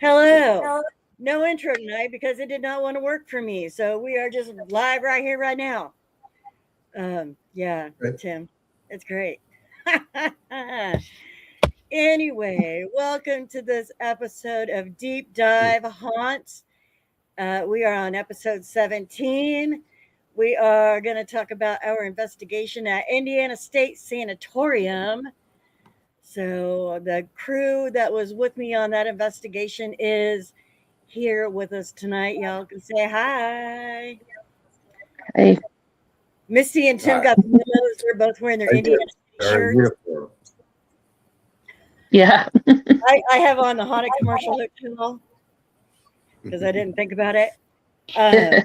Hello. No intro tonight because it did not want to work for me. So we are just live right here, right now. Yeah, Right. Tim, it's great. Anyway, welcome to this episode of Deep Dive Haunts. We are on episode 17. We are going to talk about our investigation at Indiana State Sanatorium. So, the crew that was with me on that investigation is here with us tonight. Y'all can say hi. Hey, Misty and Tim Hi. got the memos. They're both wearing their I Indiana did. State shirts. Uniform. yeah. I have on the Haunted Commercial Hotel because I didn't think about it. Uh,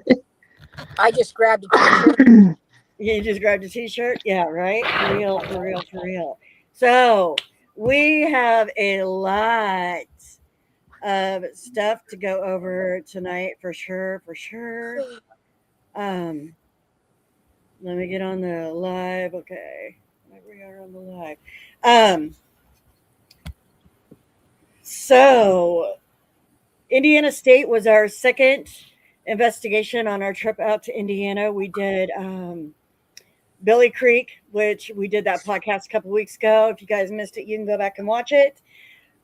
I just grabbed a t-shirt. you just grabbed a t-shirt? Yeah, right? For real, for real, for real. So, we have a lot of stuff to go over tonight for sure, for sure. Let me get on the live. Okay. We are on the live. So Indiana State was our second investigation on our trip out to Indiana. We did Billy Creek, which we did that podcast a couple weeks ago. If you guys missed it, you can go back and watch it.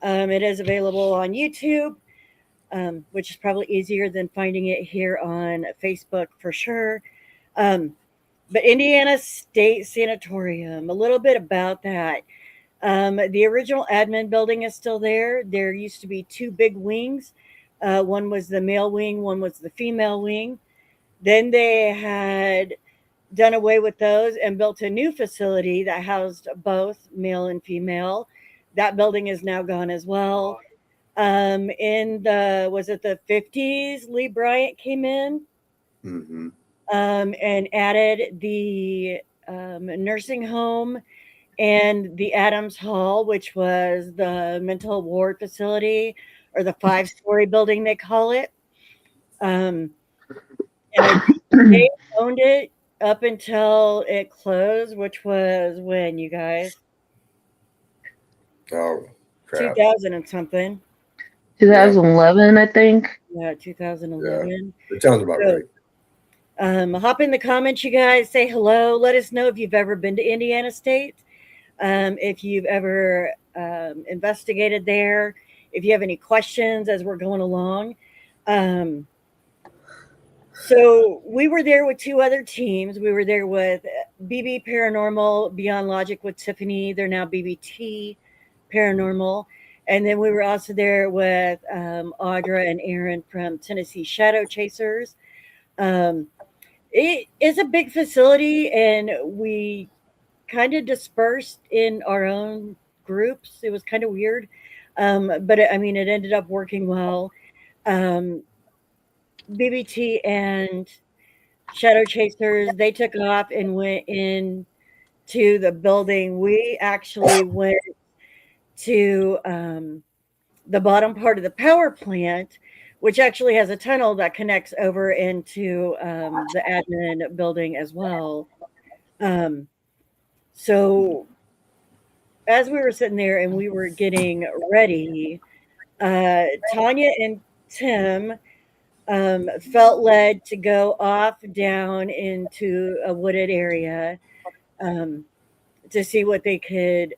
It is available on YouTube, which is probably easier than finding it here on Facebook for sure. But Indiana State Sanatorium, a little bit about that. The original admin building is still there. There used to be two big wings. One was the male wing, one was the female wing. Then they had done away with those and built a new facility that housed both male and female. That building is now gone as well. In the, was it the 50s, Lee Bryant came in Mm-hmm. and added the nursing home and the Adams Hall, which was the mental ward facility or the 5-story building they call it. And I think they owned it up until it closed, which was when, you guys? Oh, crap. 2000 and something. 2011, I think. Yeah, 2011. It sounds about So, right. hop in the comments, you guys. Say hello. Let us know if you've ever been to Indiana State. If you've ever investigated there, if you have any questions as we're going along. So we were there with two other teams. We were there with BB Paranormal, Beyond Logic with Tiffany. They're now BBT Paranormal. And then we were also there with Audra and Aaron from Tennessee Shadow Chasers. It is a big facility, and we kind of dispersed in our own groups. It was kind of weird, but I mean, it ended up working well. Um, BBT and Shadow Chasers, they took off and went in to the building. We actually went to the bottom part of the power plant, which actually has a tunnel that connects over into the admin building as well. Um, so as we were sitting there and we were getting ready, Tanya and Tim felt led to go off down into a wooded area um, to see what they could,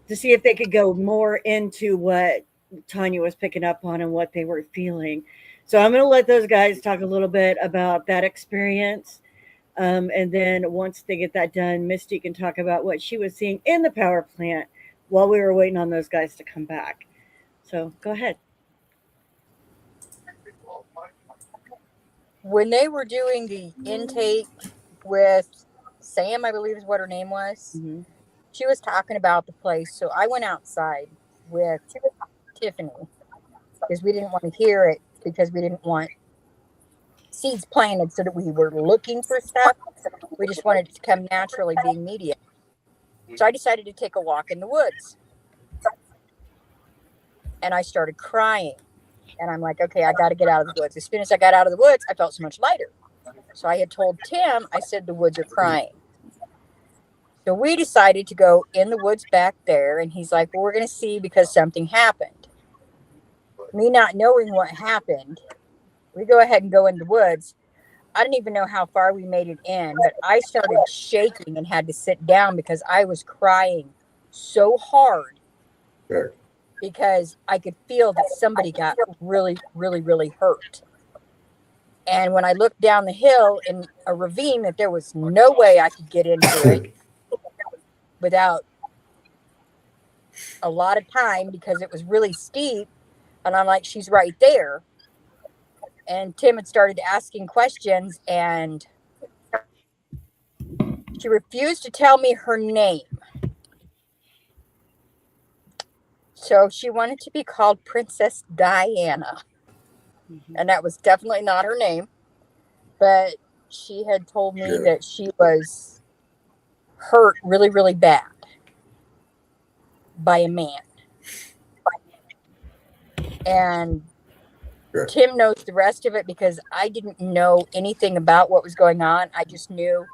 to see if they could go more into what Tanya was picking up on and what they were feeling. So I'm going to let those guys talk a little bit about that experience. And then once they get that done, Misty can talk about what she was seeing in the power plant while we were waiting on those guys to come back. So go ahead. When they were doing the intake with Sam, I believe is what her name was, Mm-hmm. she was talking about the place. So I went outside with Tiffany because we didn't want to hear it, because we didn't want seeds planted so that we were looking for stuff. We just wanted it to come naturally, being media. So I decided to take a walk in the woods. And I started crying. And I'm like, okay, I got to get out of the woods. As soon as I got out of the woods, I felt so much lighter. So I had told Tim, I said, the woods are crying. So we decided to go in the woods back there. And he's like, well, we're going to see because something happened. me not knowing what happened, we go ahead and go in the woods. I didn't even know how far we made it in, but I started shaking and had to sit down because I was crying so hard Sure. because I could feel that somebody got really, really, really hurt. And when I looked down the hill in a ravine that there was no way I could get into it without a lot of time because it was really steep. And I'm like, she's right there. And Tim had started asking questions and she refused to tell me her name. So she wanted to be called Princess Diana. And that was definitely not her name. But she had told me that she was hurt really, really bad by a man. And Tim knows the rest of it because I didn't know anything about what was going on. I just knew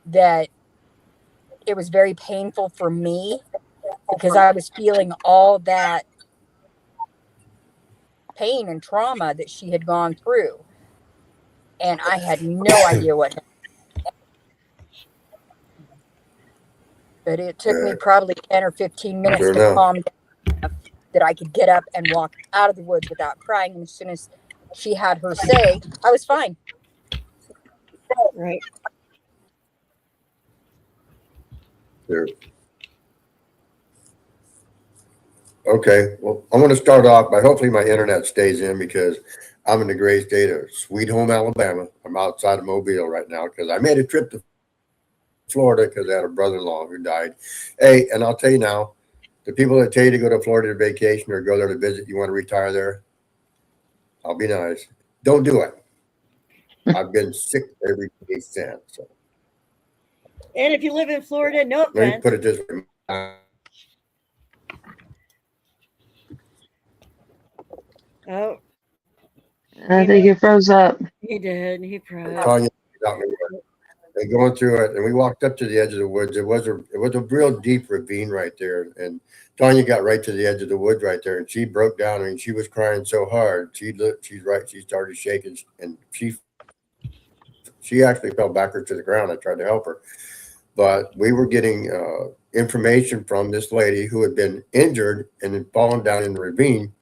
that it was very painful for me because I was feeling all that pain and trauma that she had gone through. And I had no idea what happened. But it took me probably 10 or 15 minutes to calm down that I could get up and walk out of the woods without crying. And as soon as she had her say, I was fine. Right. Sure. Okay, well, I'm going to start off by hopefully my internet stays in because I'm in the great state of Sweet Home, Alabama. I'm outside of Mobile right now because I made a trip to Florida because I had a brother-in-law who died. Hey, and I'll tell you now, the people that tell you to go to Florida to vacation or go there to visit, you want to retire there, I'll be nice. Don't do it. I've been sick every day since. So. And if you live in Florida, no offense. Let me put it this way. Oh. I think it froze up. He did. He froze. Tanya got me and going through it, and we walked up to the edge of the woods. It was a real deep ravine right there, and Tanya got right to the edge of the woods right there, and she broke down. I mean, she was crying so hard. She's right. She started shaking, and she actually fell backwards to the ground. I tried to help her, but we were getting information from this lady who had been injured and had fallen down in the ravine.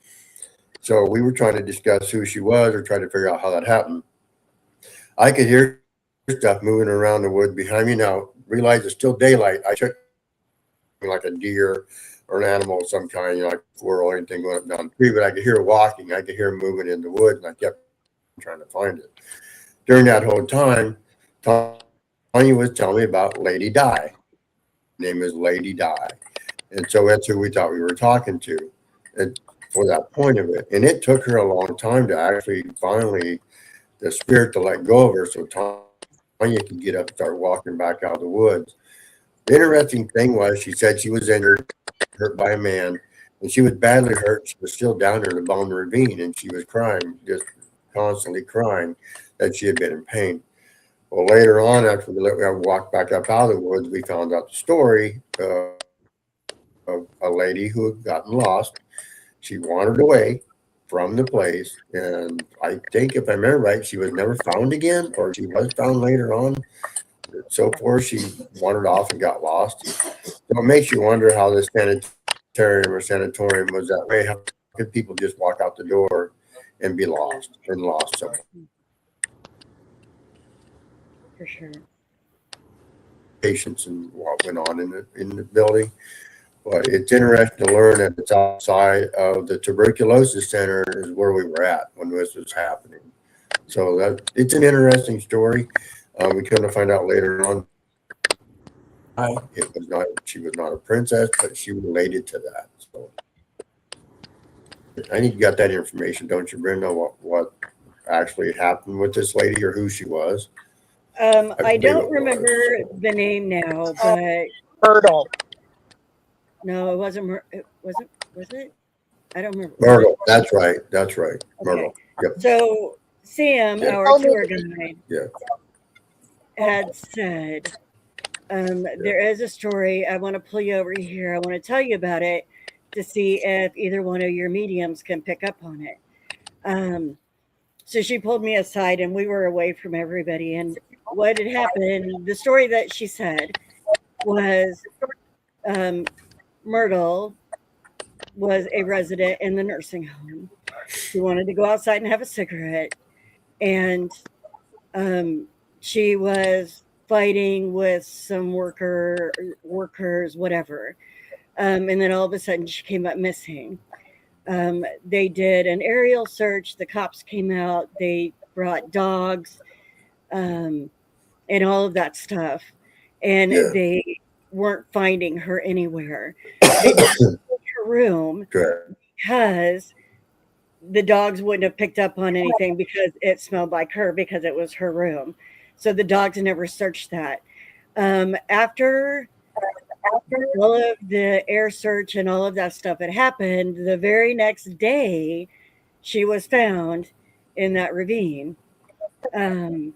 So we were trying to discuss who she was or try to figure out how that happened. I could hear stuff moving around the wood behind me. Now, realize it's still daylight. I checked like a deer or an animal of some kind, like a squirrel or anything going up down the tree, but I could hear walking. I could hear moving in the woods, and I kept trying to find it. During that whole time, Tanya was telling me about Lady Di. Her name is Lady Di. And so that's who we thought we were talking to. And for that point of it. And it took her a long time to actually finally the spirit to let go of her so Tanya could get up and start walking back out of the woods. The interesting thing was she said she was injured, hurt by a man, and she was badly hurt. She was still down there in the bottom of the ravine, and she was crying, just constantly crying that she had been in pain. Well, later on, after we walked back up out of the woods, we found out the story of a lady who had gotten lost. She wandered away from the place, and I think, if I remember right, she was never found again, or she was found later on. So forth, she wandered off and got lost. So it makes you wonder how this sanatorium was that way. How could people just walk out the door and be lost somewhere? For sure. Patients and what went on in the building. But it's interesting to learn that it's outside of the tuberculosis center is where we were at when this was happening. So it's an interesting story. We couldn't find out later on. She was not a princess, but she related to that. So I think you got that information, don't you, Brenda? What actually happened with this lady or who she was? I don't remember the name now, but Myrtle. No, it wasn't. Was it? I don't remember. Myrtle. That's right. Okay. Myrtle. Yep. So Sam, our tour guide, had said, there is a story. I want to pull you over here. I want to tell you about it. to see if either one of your mediums can pick up on it. So she pulled me aside and we were away from everybody. And what had happened, the story that she said was um, Myrtle was a resident in the nursing home. She wanted to go outside and have a cigarette. And she was fighting with some workers, whatever. And then all of a sudden she came up missing. They did an aerial search. The cops came out. They brought dogs and all of that stuff. And Yeah. they weren't finding her anywhere. They didn't in her room Correct. because the dogs wouldn't have picked up on anything because it smelled like her because it was her room. So the dogs never searched that. After all of the air search and all of that stuff had happened, the very next day, she was found in that ravine. And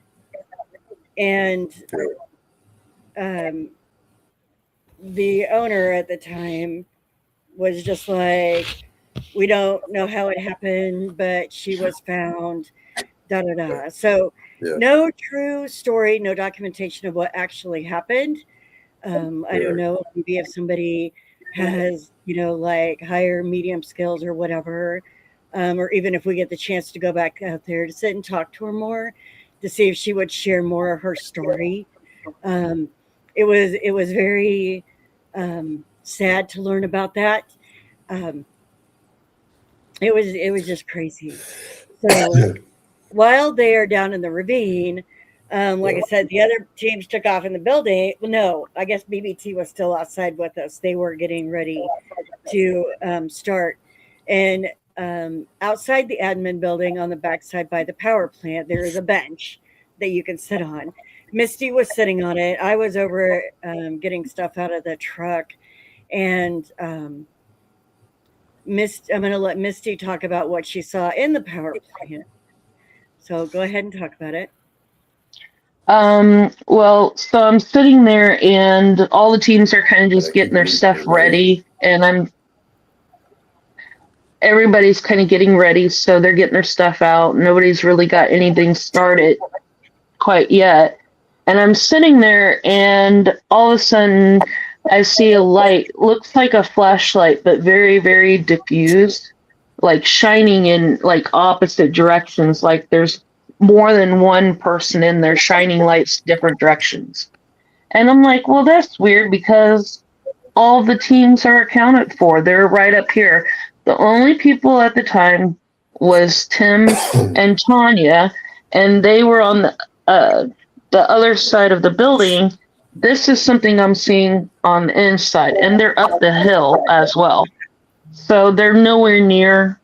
the owner at the time was just like, we don't know how it happened, but she was found, da da da. So, Yeah. no true story, no documentation of what actually happened. I don't know, maybe if somebody has, like higher medium skills or whatever, or even if we get the chance to go back out there to sit and talk to her more to see if she would share more of her story. It was very sad to learn about that. It was just crazy. So while they are down in the ravine, like I said, the other teams took off in the building. Well, no, I guess BBT was still outside with us. They were getting ready to start. And outside the admin building on the backside by the power plant, there is a bench that you can sit on. Misty was sitting on it. I was over getting stuff out of the truck. And I'm going to let Misty talk about what she saw in the power plant. So go ahead and talk about it. Well, so I'm sitting there and all the teams are kind of just getting their stuff ready, and everybody's kind of getting ready, so they're getting their stuff out. Nobody's really got anything started quite yet. And I'm sitting there and all of a sudden I see a light, looks like a flashlight, but very, very diffused, like shining in like opposite directions, like there's more than one person in there shining lights different directions. And I'm like, well, that's weird because all the teams are accounted for. They're right up here. The only people at the time was Tim and Tanya, and they were on the other side of the building. This is something I'm seeing on the inside, and they're up the hill as well. So they're nowhere near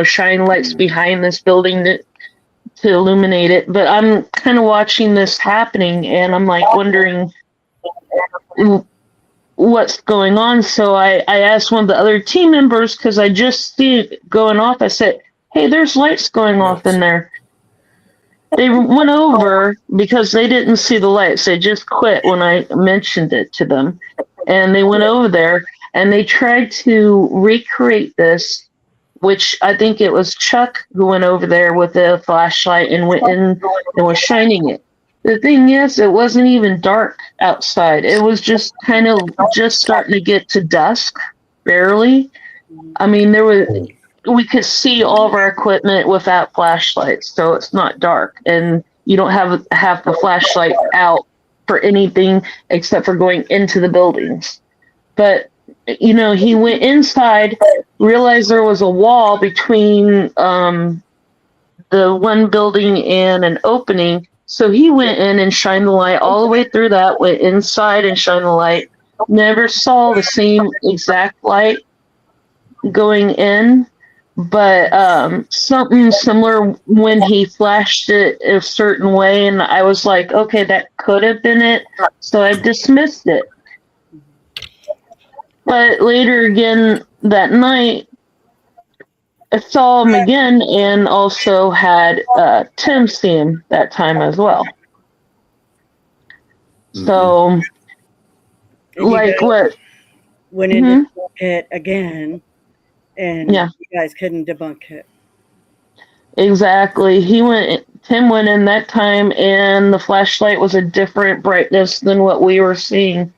shine lights behind this building to illuminate it. But I'm kind of watching this happening and I'm like wondering what's going on. So I asked one of the other team members, because I just see it going off. I said, hey, there's lights going off in there. They went over because they didn't see the lights. They just quit when I mentioned it to them. And they went over there and they tried to recreate this, which I think it was Chuck who went over there with the flashlight and went in and was shining it. The thing is, it wasn't even dark outside. It was just kind of just starting to get to dusk, barely. I mean, we could see all of our equipment without flashlights, so it's not dark. And you don't have the flashlight out for anything except for going into the buildings. But he went inside, realized there was a wall between the one building and an opening. So he went in and shined the light all the way through that, went inside and shined the light. Never saw the same exact light going in, but something similar when he flashed it a certain way. And I was like, okay, that could have been it. So I dismissed it. But later again that night, I saw him again and also had Tim see him that time as well. So, like what went in to Hmm. debunk it again, and Yeah, you guys couldn't debunk it. exactly. Tim went in that time, and the flashlight was a different brightness than what we were seeing.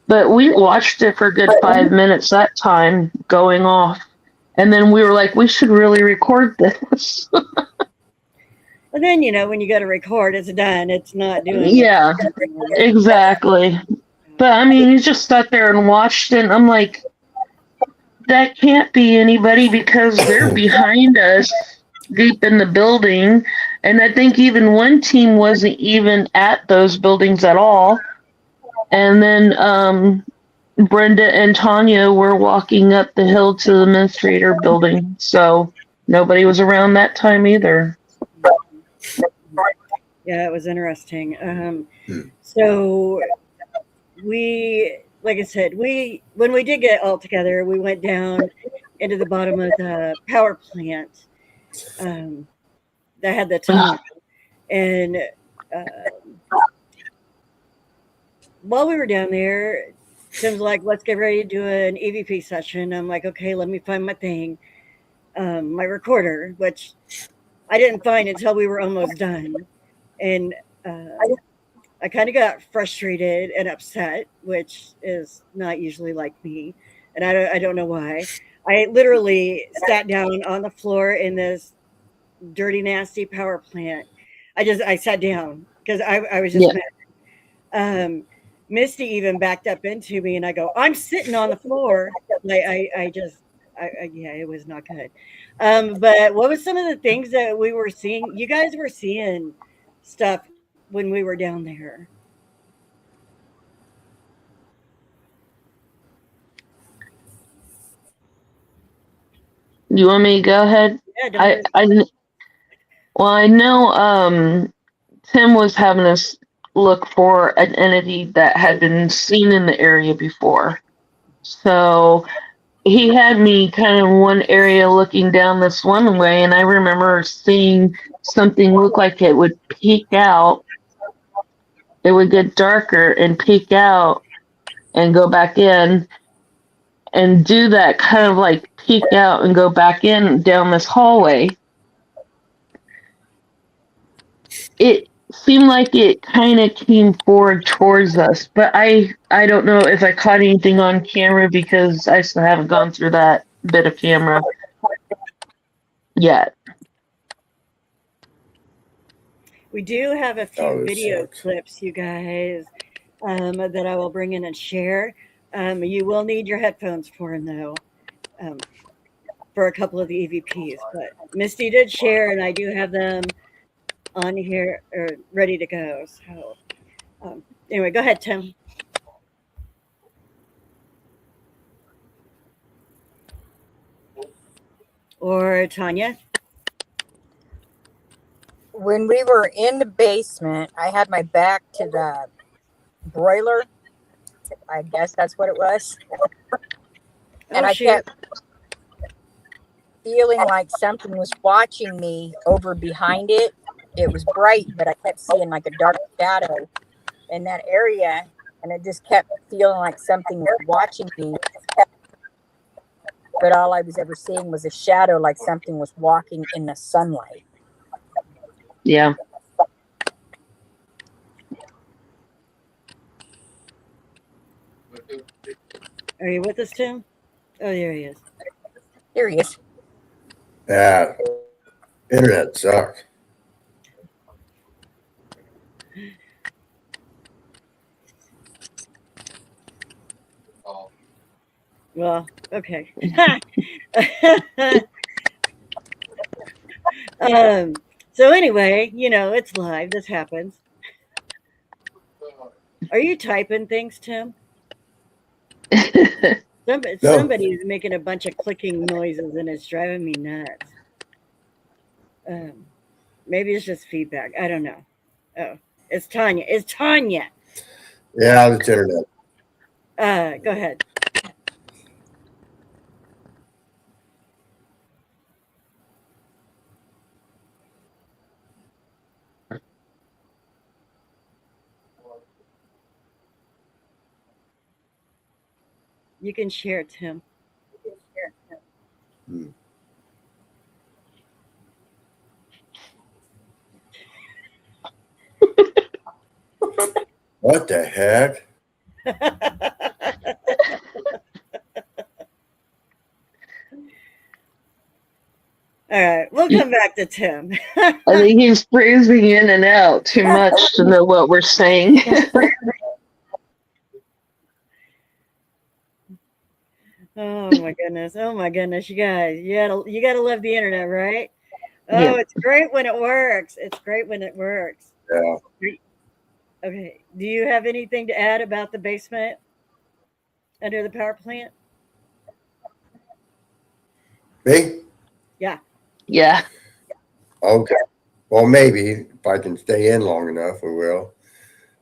But we watched it for a good 5 minutes that time going off. And then we were like, we should really record this. But then, when you go to record, it's done. It's not doing what Yeah, it's doing. exactly. But I mean, he just sat there and watched it, and I'm like, that can't be anybody because they're behind us deep in the building. And I think even one team wasn't even at those buildings at all. And then Brenda and Tanya were walking up the hill to the administrator building. So nobody was around that time either. Yeah, it was interesting. Hmm. So like I said, when we did get all together, we went down into the bottom of the power plant um, that had the tunnel, and while we were down there, Tim's like, "Let's get ready to do an EVP session." I'm like, "Okay, let me find my thing, my recorder," which I didn't find until we were almost done, and I kind of got frustrated and upset, which is not usually like me, and I don't know why. I literally sat down on the floor in this dirty, nasty power plant. I sat down because I was just Yeah. mad. Misty even backed up into me, and I go, "I'm sitting on the floor." Yeah, it was not good. But what was some of the things that we were seeing? You guys were seeing stuff when we were down there. You want me to go ahead? Yeah, don't I, hesitate. I, well, I know Tim was having us look for an entity that had been seen in the area before. So he had me kind of in one area looking down this one way, and I remember seeing something look like it would peek out. It would get darker and peek out and go back in and do that kind of like peek out and go back in down this hallway. It seemed like it kind of came forward towards us, but I don't know if I caught anything on camera because I still haven't gone through that bit of camera yet. We do have a few Oh, this video sucks. clips, you guys, that I will bring in and share. You will need your headphones for them, though, um, for a couple of the EVPs. But Misty did share, and I do have them on here or ready to go. So, anyway, go ahead, Tim. Or Tanya. When we were in the basement, I had my back to the broiler. I guess that's what it was. And Oh, I shoot. kept feeling like something was watching me over behind it. It was bright, but I kept seeing like a dark shadow in that area. And it just kept feeling like something was watching me. But all I was ever seeing was a shadow, like something was walking in the sunlight. Yeah. Are you with us, Tim? Oh, there he is. Here he is. Yeah, internet sucks. Well, okay. So anyway, it's live. This happens. Are you typing things, Tim? No, Somebody's making a bunch of clicking noises, and it's driving me nuts. Um, Maybe it's just feedback. I don't know. Oh, it's Tanya. It's Tanya. yeah, it's internet. Go ahead. You can share, Tim. Hmm. What the heck? All right, we'll come back to Tim. I think he's freezing in and out too much to know what we're saying. Oh my goodness. Oh my goodness, you guys. You gotta love the internet, right? Oh, Yeah. it's great when it works. It's great when it works. Yeah. Okay. Do you have anything to add about the basement under the power plant? Me? Yeah. Yeah. Okay. Well, maybe if I can stay in long enough, we will.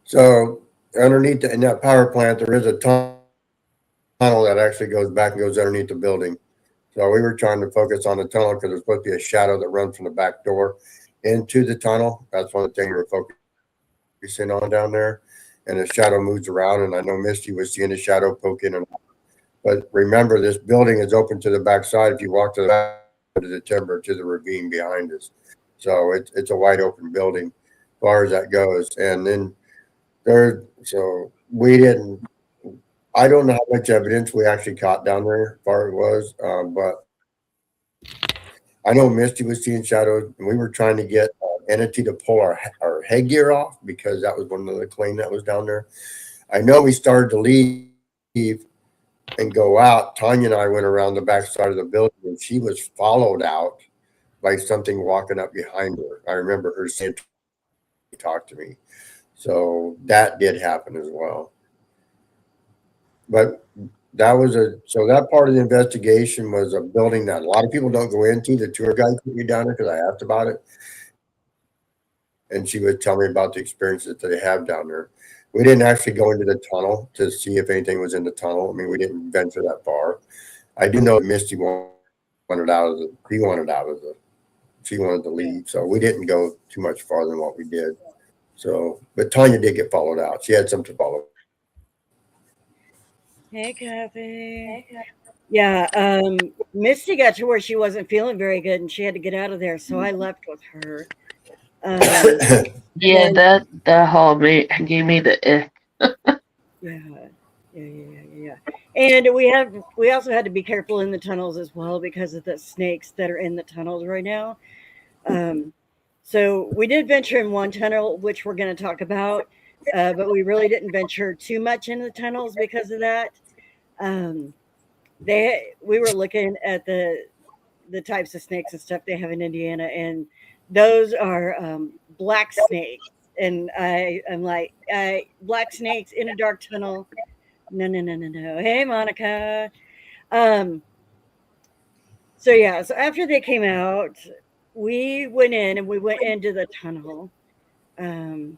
So underneath in that power plant, there is a tunnel that actually goes back and goes underneath the building. So we were trying to focus on the tunnel because there's supposed to be a shadow that runs from the back door into the tunnel. That's one of the things we were focusing on down there. And the shadow moves around, and I know Misty was seeing the shadow poke in. But remember, this building is open to the back side. If you walk to the back of the timber to the ravine behind us, so it's a wide open building, as far as that goes. And then so we didn't. I don't know how much evidence we actually caught down there, as far as it was, but I know Misty was seeing shadows, and we were trying to get entity to pull our headgear off because that was one of the claim that was down there. I know we started to leave and go out. Tanya and I went around the back side of the building, and she was followed out by something walking up behind her. I remember her saying, "Talk to me." So that did happen as well. But so that part of the investigation was a building that a lot of people don't go into. The tour guide took me down there because I asked about it, and she would tell me about the experiences that they have down there. We didn't actually go into the tunnel to see if anything was in the tunnel. I mean, we didn't venture that far. I do know Misty wanted out of the. She wanted to leave, so we didn't go too much farther than what we did. So, but Tanya did get followed out. She had something to follow. Hey, Kathy. Yeah, Misty got to where she wasn't feeling very good and she had to get out of there, so I left with her. Um, Yeah, and that hall gave me the ick. yeah, yeah. And we also had to be careful in the tunnels as well because of the snakes that are in the tunnels right now. Um, so we did venture in one tunnel, which we're going to talk about, but we really didn't venture too much in the tunnels because of that. Um, we were looking at the types of snakes and stuff they have in Indiana, and those are black snakes. And I'm like, black snakes in a dark tunnel. No, no, no, no, no. Hey, Monica. Um, so yeah, so after they came out, we went in and we went into the tunnel. Um,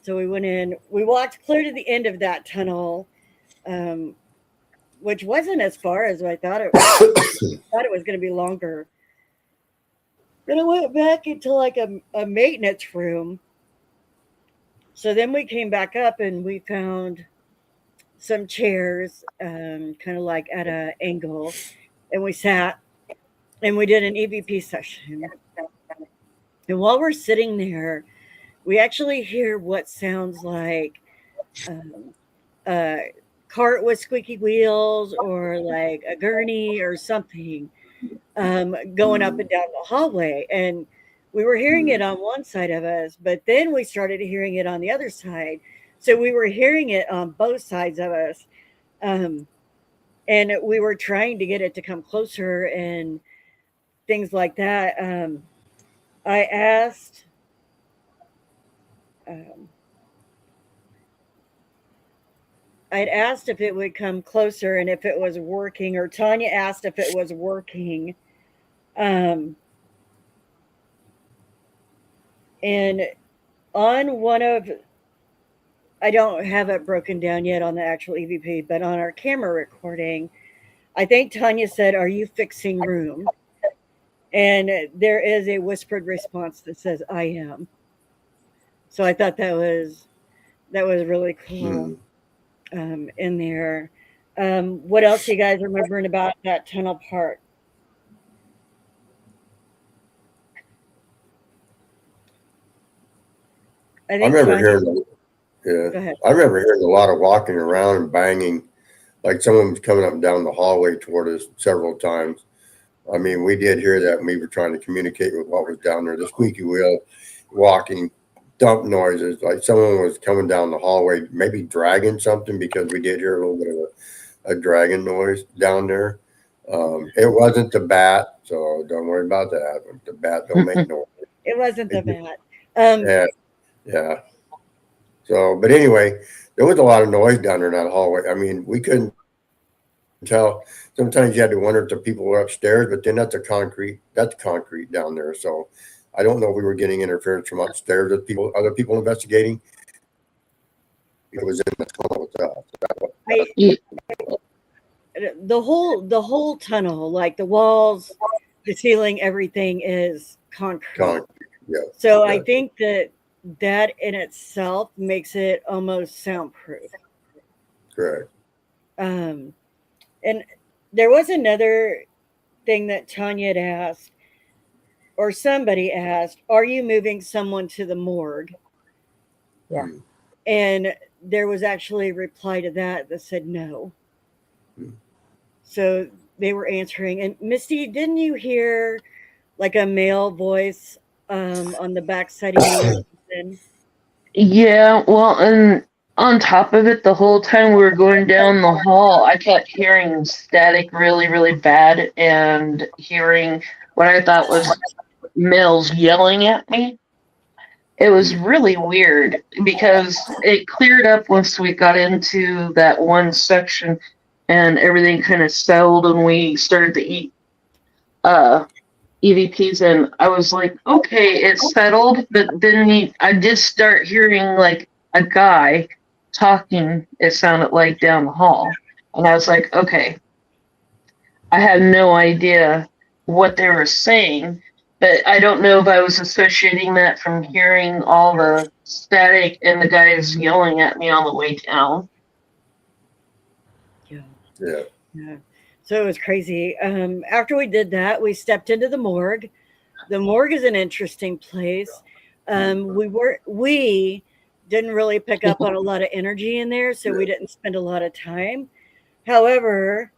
so we went in, we walked clear to the end of that tunnel, um, which wasn't as far as I thought it was. Thought it was going to be longer. Then I went back into like a maintenance room. So then we came back up and we found some chairs, kind of like at an angle, and we sat and we did an EVP session. And while we're sitting there, we actually hear what sounds like um, a cart with squeaky wheels or like a gurney or something going up and down the hallway. And we were hearing it on one side of us, but then we started hearing it on the other side. So we were hearing it on both sides of us. Um, and we were trying to get it to come closer and things like that. I asked, um, I'd asked if it would come closer and if it was working, or Tanya asked if it was working. Um, and on one of, I don't have it broken down yet on the actual EVP, but on our camera recording, I think Tanya said, "Are you fixing room?" And there is a whispered response that says, "I am." So I thought that was really cool. in there. What else you guys remembering about that tunnel part? I I think remember Tanya. hearing, yeah, Go ahead. I remember hearing a lot of walking around and banging, like someone was coming up and down the hallway toward us several times. I mean, we did hear that when we were trying to communicate with what was down there, the squeaky wheel, walking, dump noises, like someone was coming down the hallway, maybe dragging something because we did hear a little bit of a dragging noise down there. It wasn't the bat, so don't worry about that. The bat don't make noise. It wasn't the It just- bat. yeah, yeah. So, but anyway, there was a lot of noise down there in that hallway. I mean, we couldn't tell. Sometimes you had to wonder if the people were upstairs, but then that's concrete down there. So I don't know if we were getting interference from upstairs with other people investigating. It was in the tunnel itself. I, Yeah. the whole tunnel, like the walls, the ceiling, everything is concrete. Concrete, yeah. So Yeah. I think that in itself makes it almost soundproof. Correct. Um, and there was another thing that Tanya had asked, or somebody asked, "Are you moving someone to the morgue?" Yeah. Mm. And there was actually a reply to that said no. Mm. So they were answering. And Misty, didn't you hear like a male voice on the backside of you? Or something? Yeah, well, and on top of it, the whole time we were going down the hall, I kept hearing static really, really bad and hearing what I thought was males yelling at me. It was really weird because it cleared up once we got into that one section and everything kind of settled and we started to eat EVPs, and I was like, okay, it's settled, but then I did start hearing like a guy talking, it sounded like down the hall. And I was like, okay, I had no idea what they were saying, but I don't know if I was associating that from hearing all the static and the guys yelling at me on the way down. Yeah. Yeah. Yeah. So it was crazy. After we did that, we stepped into the morgue. The morgue is an interesting place. We didn't really pick up on a lot of energy in there, so we didn't spend a lot of time. However,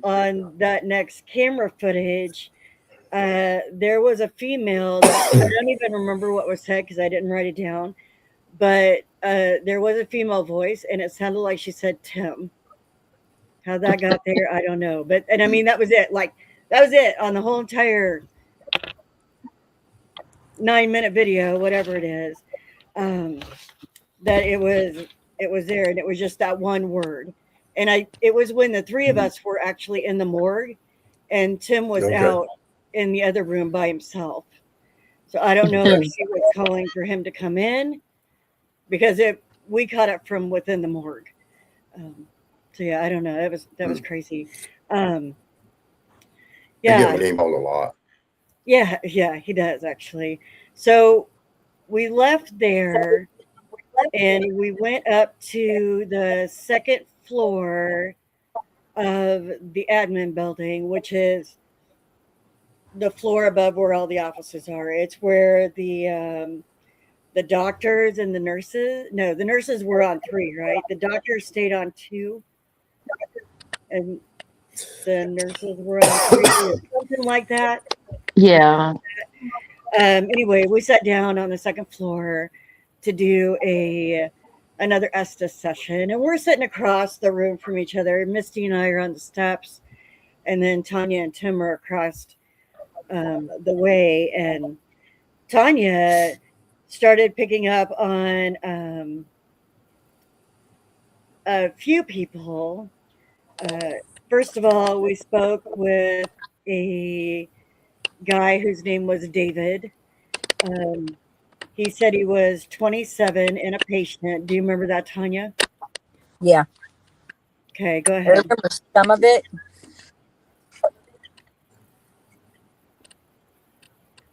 on that next camera footage, there was a female that I don't even remember what was said because I didn't write it down, but there was a female voice, and it sounded like she said Tim. How that got there, I don't know. But and I mean that was it. Like that was it on the whole entire 9-minute video, whatever it is. Um, that it was there, and it was just that one word. And it was when the three of us were actually in the morgue, and Tim was Okay. out in the other room by himself. So I don't know if she was calling for him to come in because we caught it from within the morgue. So yeah, I don't know. That was crazy. I get Yeah, my name called a lot. yeah, he does actually. So we left there and we went up to the second floor of the admin building, which is the floor above where all the offices are. It's where the doctors and the nurses. No, the nurses were on 3, right? The doctors stayed on 2, and the nurses were on 3, or something like that. Yeah. Anyway, we sat down on the second floor to do another Estes session, and we're sitting across the room from each other. Misty and I are on the steps, and then Tanya and Tim are across the way, and Tanya started picking up on a few people. First of all, we spoke with a guy whose name was David. He said he was 27 and a patient. Do you remember that, Tanya? Yeah. Okay, go I ahead. remember some of it,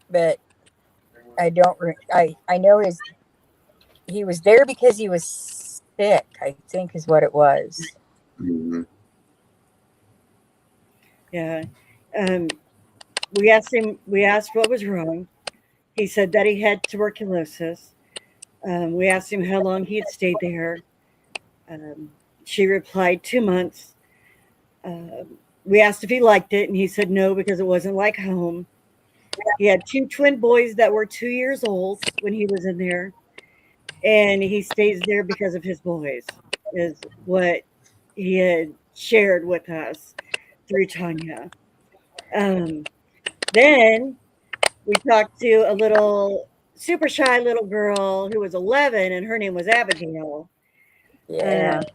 but I don't. I know he was there because he was sick, I think is what it was. Mhm. Yeah. Um, we asked what was wrong. He said that he had tuberculosis. We asked him how long he had stayed there. Um, she replied 2 months. We asked if he liked it, and he said no because it wasn't like home. He had two twin boys that were 2 years old when he was in there, and he stays there because of his boys, is what he had shared with us through Tanya. Um, then we talked to a little super shy little girl who was 11, and her name was Abigail. Yeah. Uh,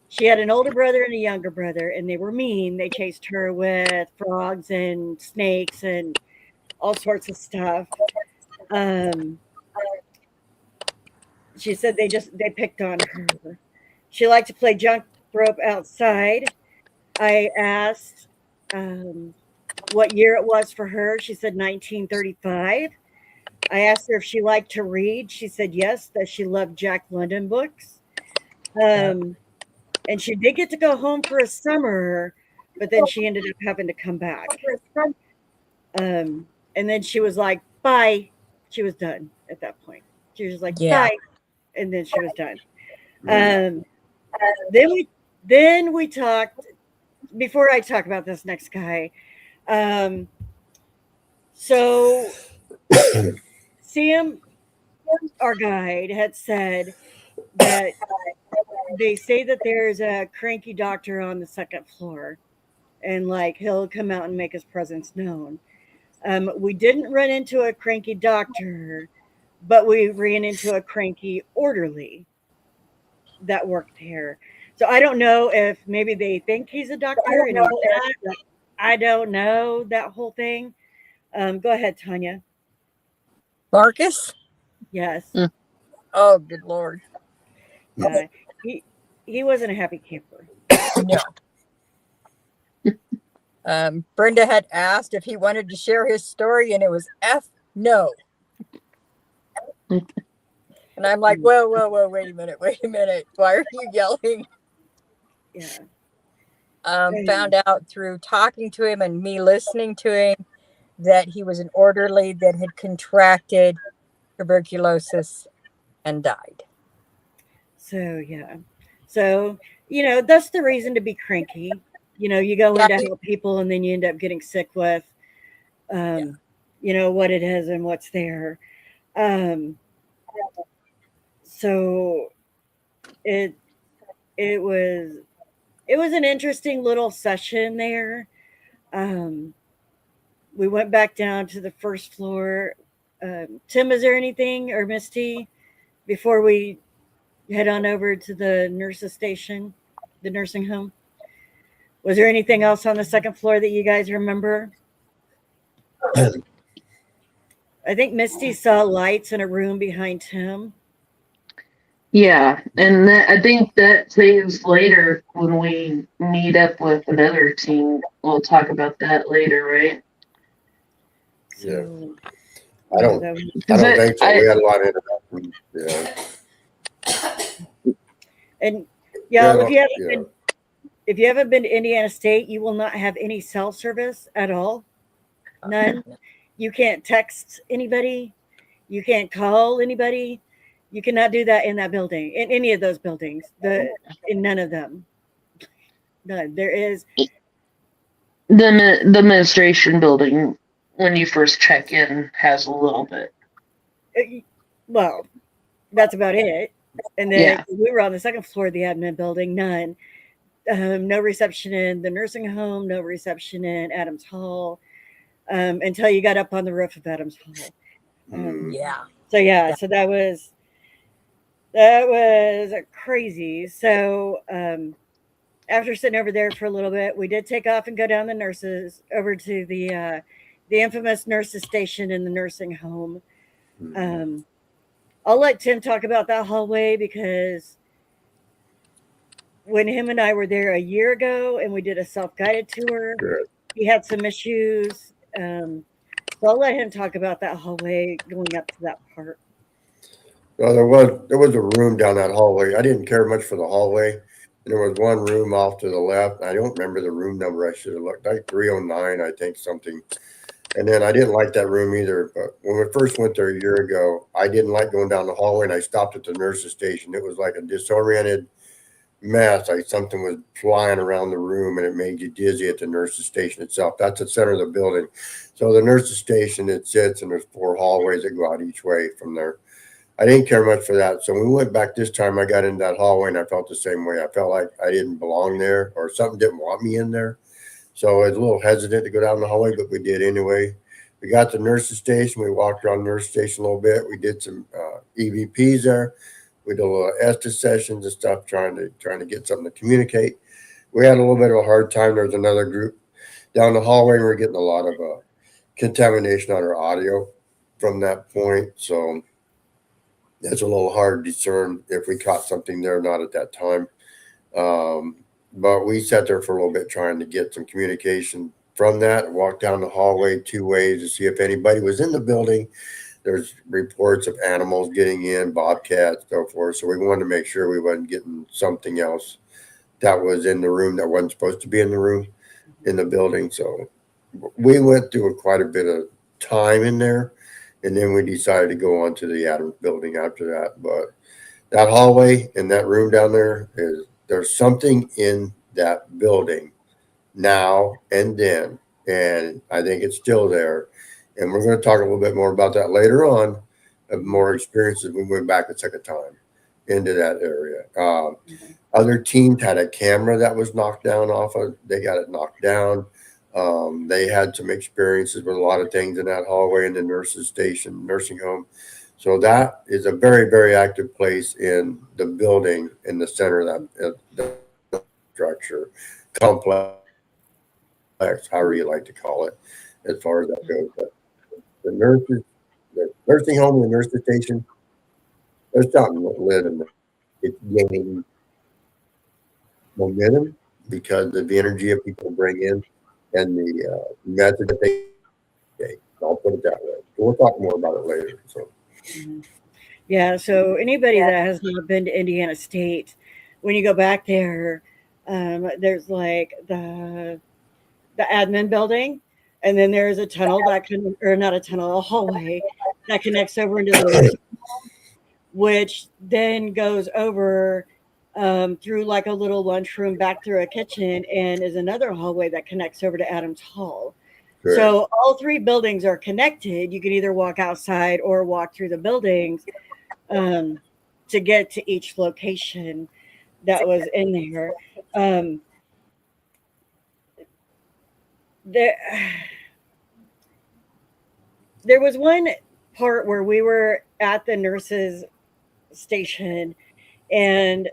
she had an older brother and a younger brother, and they were mean. They chased her with frogs and snakes and all sorts of stuff. Um, she said they picked on her. She liked to play jump rope outside. I asked what year it was for her. She said 1935. I asked her if she liked to read. She said yes, that she loved Jack London books. Um, and she did get to go home for a summer, but then she ended up having to come back. And then she was like, bye. She was done at that point. She was like, Yeah. bye. And then she was done. Mhm. Um, then we talked before I talk about this next guy. Um, so Sam, our guide, had said that they say that there's a cranky doctor on the second floor, and like he'll come out and make his presence known. We didn't run into a cranky doctor, but we ran into a cranky orderly that worked there. So I don't know if maybe they think he's a doctor and he's not. Like, I don't know that whole thing. Go ahead, Tanya. Marcus? Yes. Mm. Oh, good Lord. Uh, he he wasn't a happy camper. No. Brenda had asked if he wanted to share his story, and it was F no. And I'm like, whoa, whoa, whoa, wait a minute. Why are you yelling? Yeah. Found out through talking to him and me listening to him that he was an orderly that had contracted tuberculosis and died. So yeah. So that's the reason to be cranky. You go in Yeah, to help people, and then you end up getting sick with, um, what it is and what's there. Um, so it it was it was an interesting little session there. Um, we went back down to the first floor. Tim, is there anything, or Misty, before we head on over to the nurses station, the nursing home? Was there anything else on the second floor that you guys remember? I think Misty saw lights in a room behind Tim. Yeah, and I think that saves later when we meet up with another team. We'll talk about that later, right? Yeah. So I don't that was, I don't think so. We had a lot of introductions. Yeah. and Yeah, y'all, yeah. if you haven't been to Indiana State, you will not have any cell service at all. None. You can't text anybody. You can't call anybody. You cannot do that in that building, in any of those buildings. In none of them. None. There is. The administration building, when you first check in, has a little bit. Well, that's about it. And then Yeah. we were on the second floor of the admin building. None. No reception in the nursing home. No reception in Adams Hall. Until you got up on the roof of Adams Hall. Yeah. So yeah, so that was crazy. So after sitting over there for a little bit, we did take off and go down the nurses over to the infamous nurses station in the nursing home. I'll let Tim talk about that hallway because when him and I were there a year ago and we did a self-guided tour, he had some issues. So I'll let him talk about that hallway going up to that part. Well, there was a room down that hallway. I didn't care much for the hallway. And there was one room off to the left. I don't remember the room number. I should have looked, like 309, I think, something. And then I didn't like that room either. But when we first went there a year ago, I didn't like going down the hallway, and I stopped at the nurse's station. It was like a disoriented mess. Like something was flying around the room, and it made you dizzy at the nurse's station itself. That's the center of the building. So the nurse's station, it sits, and there's 4 hallways that go out each way from there. I didn't care much for that. So when we went back this time, I got into that hallway, and I felt the same way. I felt like I didn't belong there, or something didn't want me in there. So I was a little hesitant to go down the hallway, but we did anyway. We got to the nurse's station. We walked around the nurse's station a little bit. We did some EVPs there. We did a little Estes sessions and stuff, trying to get something to communicate. We had a little bit of a hard time. There was another group down the hallway, and we were getting a lot of contamination on our audio from that point. So it's a little hard to discern if we caught something there or not at that time. But we sat there for a little bit trying to get some communication from that, walked down the hallway 2 ways to see if anybody was in the building. There's reports of animals getting in, bobcats, so forth. So we wanted to make sure we wasn't getting something else that was in the room that wasn't supposed to be in the room, in the building. So we went through quite a bit of time in there, and then we decided to go on to the Adams building after that. But that hallway and that room down there, there's something in that building now and then, and I think it's still there. And we're going to talk a little bit more about that later on, of more experiences. We went back a second time into that area. Other teams had a camera that was knocked down off of. They got it knocked down. They had some experiences with a lot of things in that hallway in the nurses station, nursing home. So that is a very, very active place in the building, in the center of that structure, complex, however you like to call it, as far as that goes. But the nurses, the nursing home and the nurses station, there's something that live in there. It's gaining momentum because of the energy that people bring in and the method that they take. I'll put it that way. We'll talk more about it later. So. Yeah, so anybody that has not been to Indiana State, when you go back there, there's like the admin building, and then there's a tunnel that can, or not a tunnel, a hallway that connects over into the nursing home, which then goes over through like a little lunchroom back through a kitchen, and is another hallway that connects over to Adams Hall. Correct. So all 3 buildings are connected. You can either walk outside or walk through the buildings to get to each location that was in there. There was one part where we were at the nurses station, and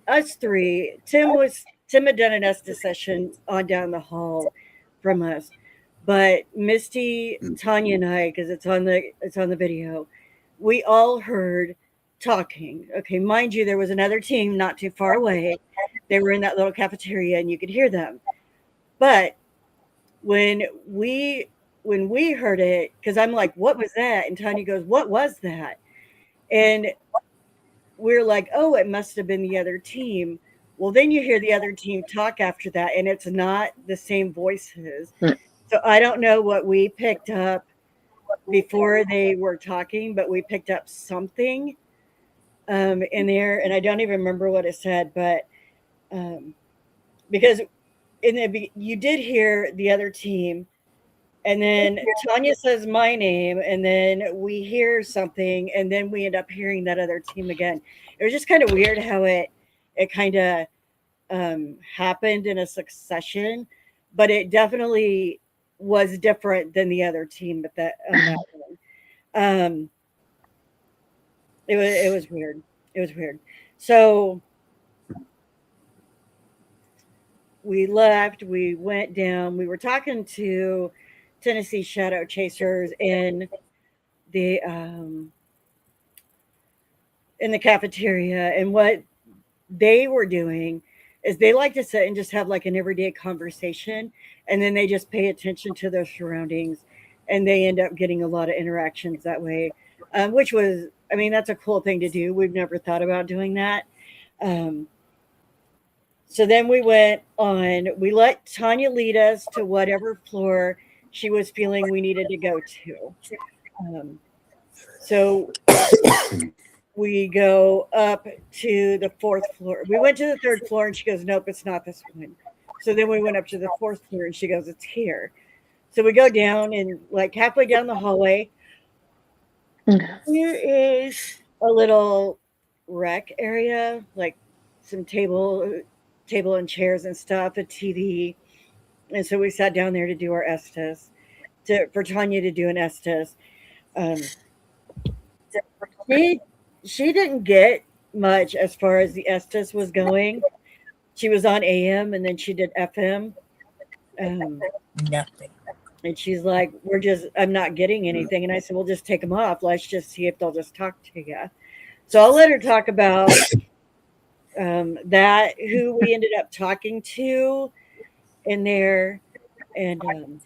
us 3, Tim had done an Estes session on down the hall from us, but Misty, Tanya, and I, because it's on the video, we all heard talking. Okay, mind you, there was another team not too far away. They were in that little cafeteria, and you could hear them. But when we heard it, because I'm like, "What was that?" and Tanya goes, "What was that?" and we're like, "Oh, it must have been the other team." Well, then you hear the other team talk after that, and it's not the same voices. So I don't know what we picked up before they were talking, but we picked up something in there, and I don't even remember what it said, but because you did hear the other team, and then Tanya says my name, and then we hear something, and then we end up hearing that other team again. It was just kind of weird how it kind of happened in a succession, but it definitely was different than the other team. But that one, it was weird. It was weird. So we left. We went down. We were talking to Tennessee Shadow Chasers in the cafeteria, and what they were doing is they like to sit and just have like an everyday conversation, and then they just pay attention to their surroundings, and they end up getting a lot of interactions that way. which was, I mean, that's a cool thing to do. We've never thought about doing that. Um, so then we went on, we let Tanya lead us to whatever floor she was feeling we needed to go to. Um, so we go up to the fourth floor. We went to the third floor and she goes, nope, it's not this one. So then we went up to the fourth floor and she goes, it's here. So we go down and like halfway down the hallway, here is a little rec area, like some table and chairs and stuff, a TV. And so we sat down there to do our Estes, for Tanya to do an Estes. Um, she didn't get much as far as the Estes was going. She was on AM and then she did FM. Nothing. And she's like, I'm not getting anything. And I said, well, just take them off. Let's just see if they'll just talk to you. So I'll let her talk about that, who we ended up talking to in there. And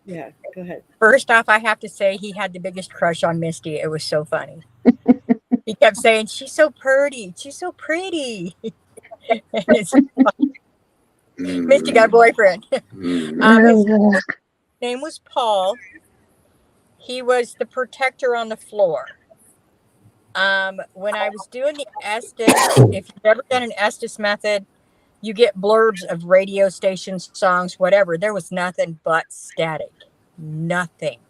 yeah, go ahead. First off, I have to say he had the biggest crush on Misty. It was so funny. He kept saying, she's so pretty. She's so pretty. Misty got a boyfriend. His name was Paul. He was the protector on the floor. When I was doing the Estes, if you've ever done an Estes method, you get blurbs of radio stations, songs, whatever. There was nothing but static. Nothing.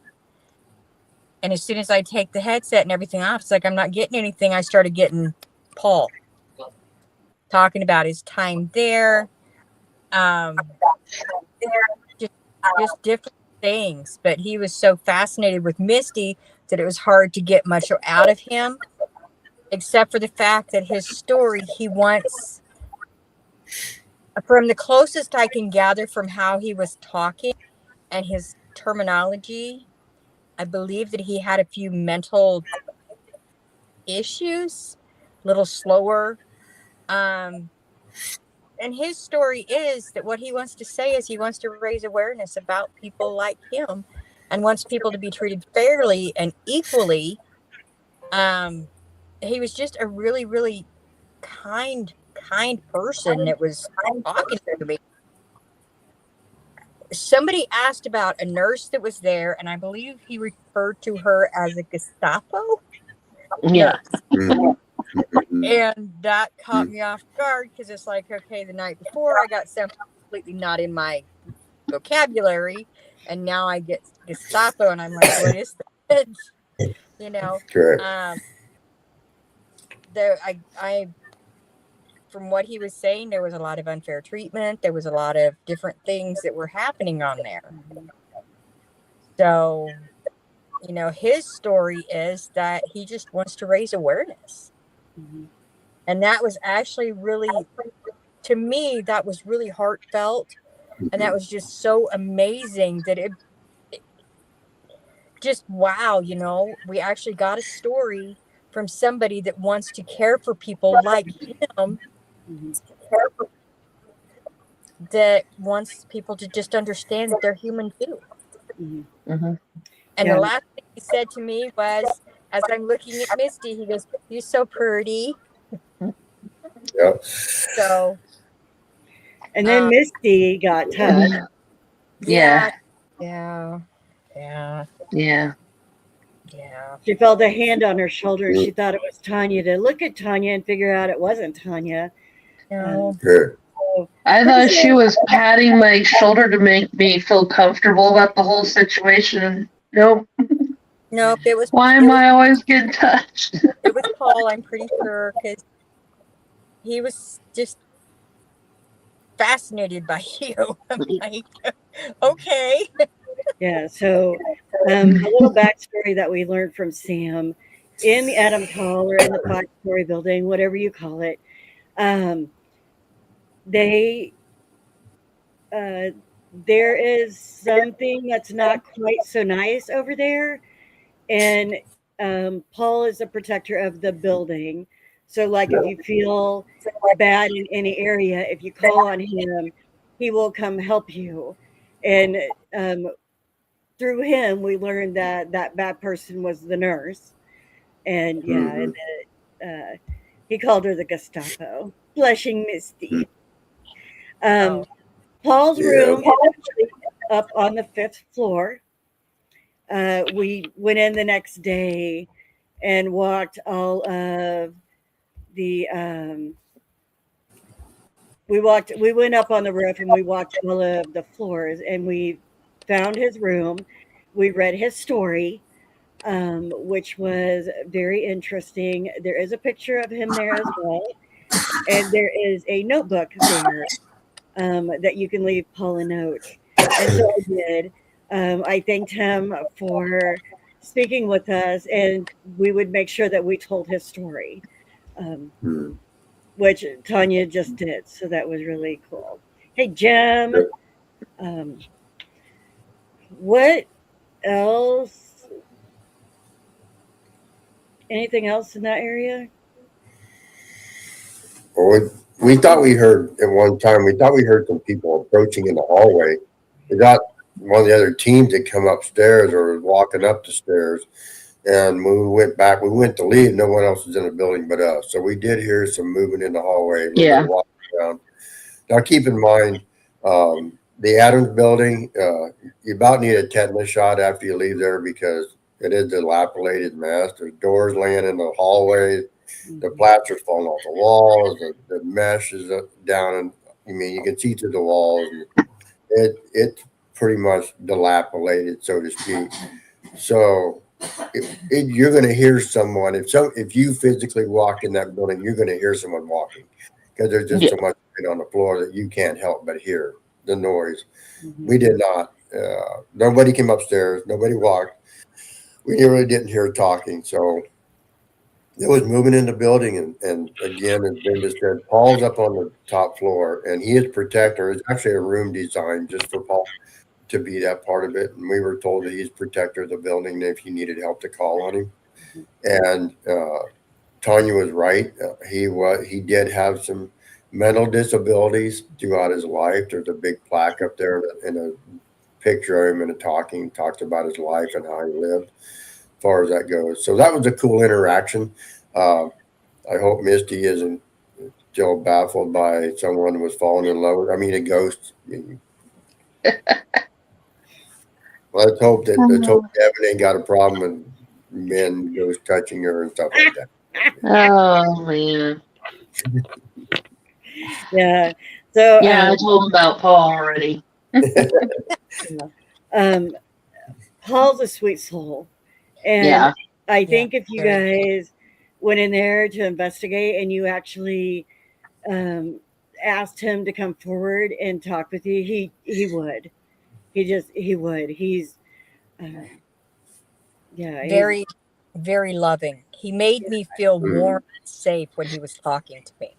And as soon as I take the headset and everything off, it's like I'm not getting anything. I started getting Paul talking about his time there. Just different things. But he was so fascinated with Misty that it was hard to get much out of him, except for the fact that his story, he wants, from the closest I can gather from how he was talking and his terminology, I believe that he had a few mental issues, a little slower. And his story is that what he wants to say is he wants to raise awareness about people like him and wants people to be treated fairly and equally. He was just a really, really kind person that was talking to me. Somebody asked about a nurse that was there, and I believe he referred to her as a Gestapo. Yeah. And that caught me off guard because it's like, okay, the night before I got something completely not in my vocabulary, and now I get Gestapo, and I'm like, what is that? You know, from what he was saying, there was a lot of unfair treatment. There was a lot of different things that were happening on there. So, you know, his story is that he just wants to raise awareness. Mm-hmm. And that was actually really, to me, that was really heartfelt. And that was just so amazing that it just, wow, you know, we actually got a story from somebody that wants to care for people like him. Mm-hmm. That wants people to just understand that they're human too. Mm-hmm. Mm-hmm. And the last thing he said to me was, as I'm looking at Misty, he goes, "You're so pretty." Yeah. So, and then Misty got touched. Yeah. She felt a hand on her shoulder. She thought it was Tanya. To look at Tanya and figure out it wasn't Tanya. No. I thought she was patting my shoulder to make me feel comfortable about the whole situation. Nope. Nope. It was. Why am I always getting touched? It was Paul, I'm pretty sure, because he was just fascinated by you. I'm like, okay. Yeah. So a little backstory that we learned from Sam in the Adams Hall or in the 5-story building, whatever you call it. There is something that's not quite so nice over there. And Paul is a protector of the building. So like if you feel bad in any area, if you call on him, he will come help you. And through him, we learned that that person was the nurse, and yeah, Mhm. he called her the Gestapo. Blushing Misty. Oh, Um, Paul's Yeah. room is actually up on the fifth floor. We went in the next day and walked all of the we went up on the roof and we walked all of the floors and we found his room. We read his story, which was very interesting. There is a picture of him there as well, and there is a notebook there, that you can leave Paul a note. And so I did. I thanked him for speaking with us, and we would make sure that we told his story, um, Mhm. which Tanya just did. So that was really cool. Hey, Jim, um, what else? Anything else in that area? Well, we thought we heard at one time, we thought we heard some people approaching in the hallway. We thought one of the other teams had come upstairs or was walking up the stairs. And when we went back, we went to leave. No one else was in the building but us. So we did hear some movement in the hallway, a little bit Yeah. of walking around. Now, keep in mind, the Adams building, you about need a tetanus shot after you leave there because it is a dilapidated mess. There's doors laying in the hallway. The Mhm. plaster's falling off the walls. The mesh is down, and I mean you can see through the walls. And it's pretty much dilapidated, so to speak. So you're going to hear someone if you physically walk in that building, you're going to hear someone walking because there's just Yeah. so much on the floor that you can't help but hear the noise. Mhm. We did not. Nobody came upstairs. Nobody walked. We really didn't hear talking. So it was moving in the building, and again, as Brenda said, Paul's up on the top floor, and he is protector. It's actually a room designed just for Paul to be that part of it. And we were told that he's protector of the building, and if you needed help to call on him. And Tanya was right. He did have some mental disabilities throughout his life. There's a big plaque up there and a picture of him and a talks about his life and how he lived, as far as that goes. So that was a cool interaction. Uh, I hope Misty isn't still baffled by someone who was falling in love with. I mean, a ghost. I mean, let's hope Devin ain't got a problem with men ghost touching her and stuff like that. Oh man. Yeah. So, Yeah, I told him about Paul already. um, Paul's a sweet soul. And Yeah. I yeah. think if you guys went in there to investigate and you actually um, asked him to come forward and talk with you, he would. He would. Um, yeah, he's Very, very loving. He made me feel Mhm. warm and safe when he was talking to me.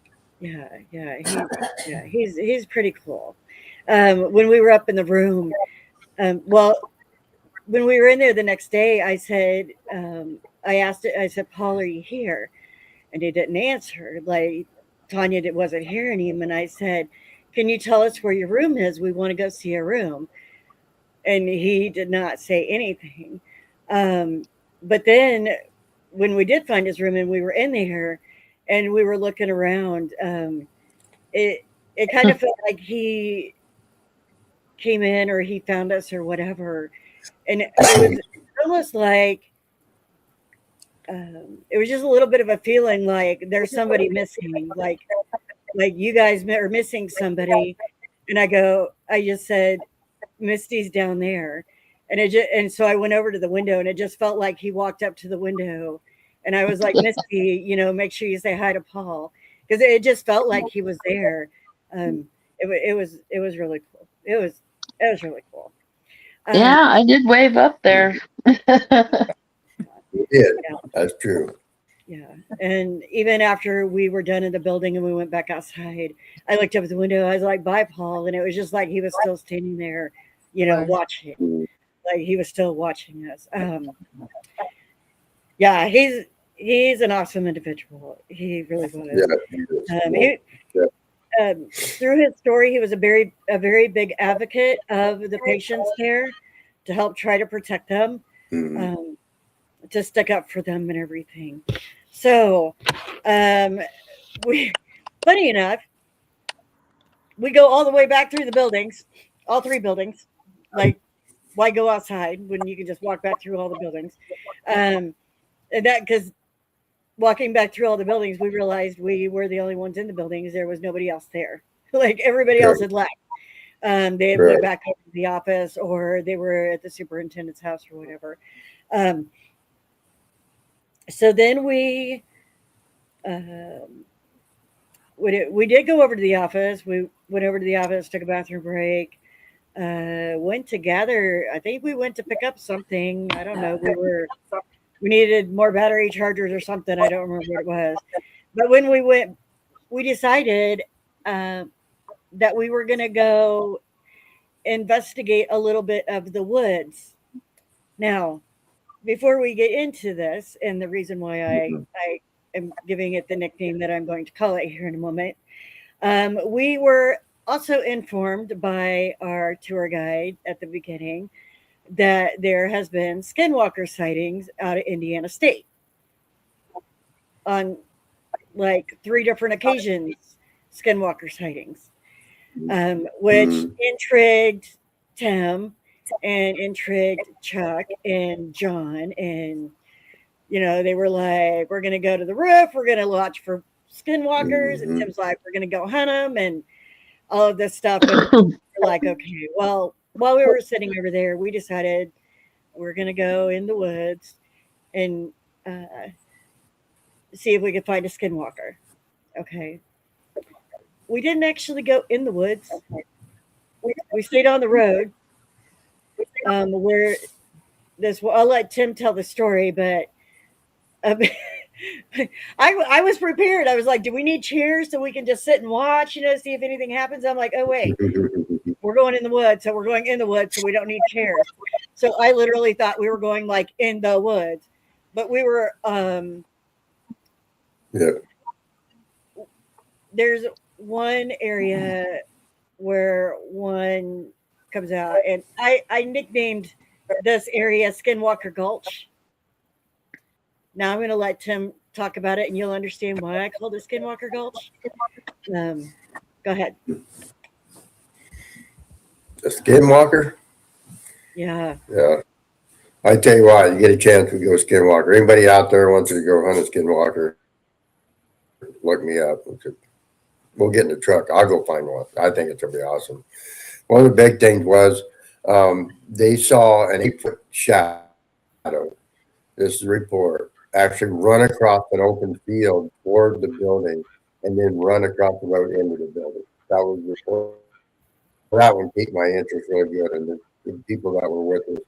he's pretty cool. When we were up in the room, well, when we were in there the next day, I said, I asked it. I said, Paul, are you here? And he didn't answer. Like wasn't hearing him, and I said, "Can you tell us where your room is? We want to go see a room." And he did not say anything. Um, but then when we did find his room and we were in there and we were looking around, it it kind of felt like he came in or he found us or whatever, and it was almost like it was just a little bit of a feeling like there's somebody missing, like you guys are missing somebody. And I just said, Misty's down there. And so I went over to the window and it just felt like he walked up to the window and I was like, Misty, make sure you say hi to Paul. Because it just felt like he was there. It was really cool. It was really cool. Um, Yeah, I did wave up there. We did. yeah. That's true. Yeah. And even after we were done in the building and we went back outside, I looked up at the window. I was like, bye, Paul. And it was just like he was still standing there, Was. watching. Like he was still watching us. Yeah, he's an awesome individual. He really was. Yeah. He is. He, Yeah. through his story, he was a very big advocate of the patients there. to help try to protect them, Mhm. to stick up for them and everything. So, um, we, funny enough, we go all the way back through the buildings, all three buildings. Like, why go outside when you can just walk back through all the buildings? Um, and that because walking back through all the buildings, we realized we were the only ones in the buildings. There was nobody else there. Like everybody else Okay. had left. They had went Right. back over to the office, or they were at the superintendent's house or whatever. Um, so then um, we did go over to the office. We went over to the office, took a bathroom break, went to gather. I think we went to pick up something. I don't know. We needed more battery chargers or something. I don't remember what it was. But when we went, we decided uh, that we were going to go investigate a little bit of the woods. Now, before we get into this, and the reason why Mhm. I am giving it the nickname that I'm going to call it here in a moment, we were also informed by our tour guide at the beginning that there has been skinwalker sightings out of Indiana State on like three different occasions, skinwalker sightings, which Mhm. intrigued Tim and intrigued Chuck and John. And, they were like, we're going to go to the roof, we're going to watch for skinwalkers. And Mhm. Tim's like, we're going to go hunt them and all of this stuff. And we're like, okay, well, while we were sitting over there, we decided we're going to go in the woods and uh, see if we could find a skinwalker. Okay. We didn't actually go in the woods. We stayed on the road, where this. Well, I'll let Tim tell the story, but um, I was prepared. I was like, "Do we need chairs so we can just sit and watch? See if anything happens?" I'm like, "Oh wait, we're going in the woods, so we're going in the woods, so we don't need chairs." So I literally thought we were going like in the woods, but we were. Yeah. There's one area where one comes out, and I nicknamed this area Skinwalker Gulch. Now I'm going to let Tim talk about it, and you'll understand why I called it Skinwalker Gulch. Um, Go ahead. A skinwalker? Yeah. Yeah. I tell you what, you get a chance, we go skinwalker. Anybody out there wants to go hunt a skinwalker, look me up. We'll get in the truck. I'll go find one. I think it's gonna be awesome. One of the big things was they saw an 8-foot shadow. This is a report. Actually, run across an open field toward the building, and then run across the road into the building. That was the report. That one piqued my interest really good, and the people that were with us,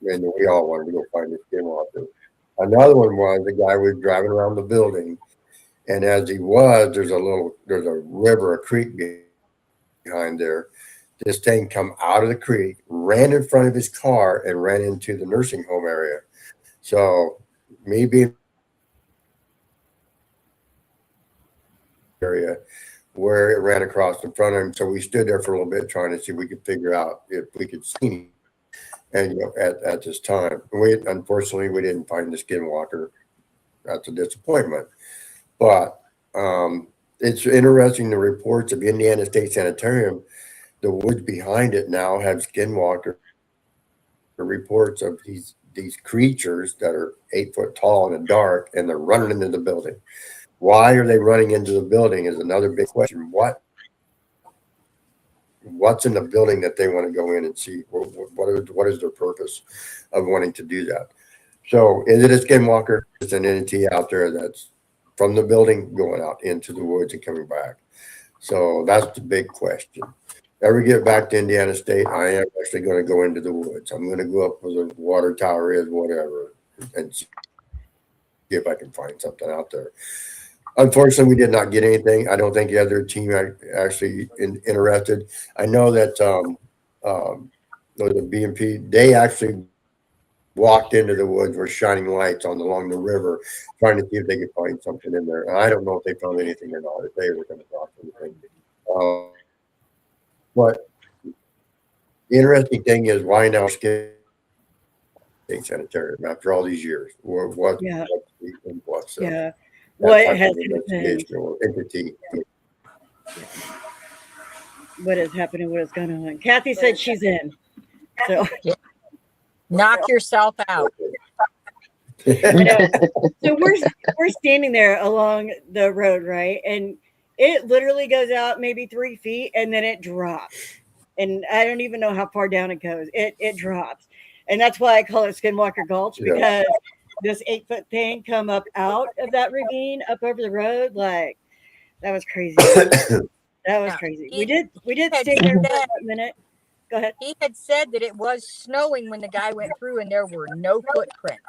and we all wanted to go find the skinwalker. Another one was the guy was driving around the building, and as he was, there's a river, a creek behind there. This thing come out of the creek, ran in front of his car, and ran into the nursing home area. So me being area where it ran across in front of him, so we stood there for a little bit trying to see if we could figure out if we could see him. And at this time, unfortunately we didn't find the skinwalker. That's a disappointment. But it's interesting, the reports of Indiana State Sanatorium, the woods behind it now have skinwalker reports of these creatures that are 8 foot tall in the dark, and they're running into the building. Why are they running into the building is another big question. What's in the building that they want to go in and see? What is their purpose of wanting to do that? So is it a skinwalker? It's an entity out there that's from the building going out into the woods and coming back. So that's the big question. Ever get back to Indiana State, I am actually going to go into the woods. I'm going to go up where the water tower is, whatever, and see if I can find something out there. Unfortunately, we did not get anything. I don't think the other team actually interested. I know that the BMP, they actually walked into the woods, were shining lights along the river, trying to see if they could find something in there. And I don't know if they found anything or not, if they were going to drop anything. But the interesting thing is, why now skinwalker? State Sanitarium after all these years. Or what? Yeah. What? So Yeah. that What type has of happened? investigation or entity. What has happened and what is going on? Kathy said she's in. So Knock yourself out. I know. So we're standing there along the road, right? And it literally goes out maybe 3 feet and then it drops. And I don't even know how far down it goes. It drops. And that's why I call it Skinwalker Gulch, Yeah. because this 8-foot thing come up out of that ravine up over the road. Like, that was crazy. That was Yeah. crazy. He- We did had stay there for said- a minute. Go ahead. He had said that it was snowing when the guy went through and there were no footprints.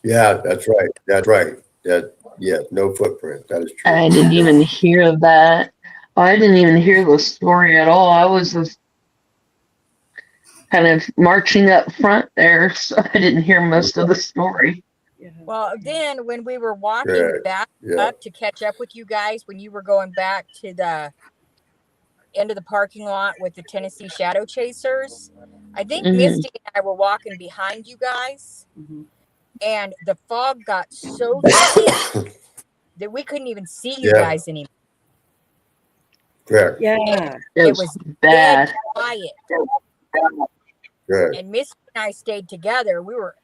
Yeah, that's right. That's right. No footprint. That is true. I didn't even hear that. I didn't even hear the story at all. I was just kind of marching up front there, so I didn't hear most of the story. Yeah. Well, then when we were walking Right. back Yeah. up to catch up with you guys, when you were going back to the end of the parking lot with the Tennessee Shadow Chasers, I think Mhm. Misty and I were walking behind you guys, Mhm. and the fog got so thick that we couldn't even see you Yeah. guys anymore. Correct. Yeah. It was bad. Dead quiet. Correct. And Misty and I stayed together. We were,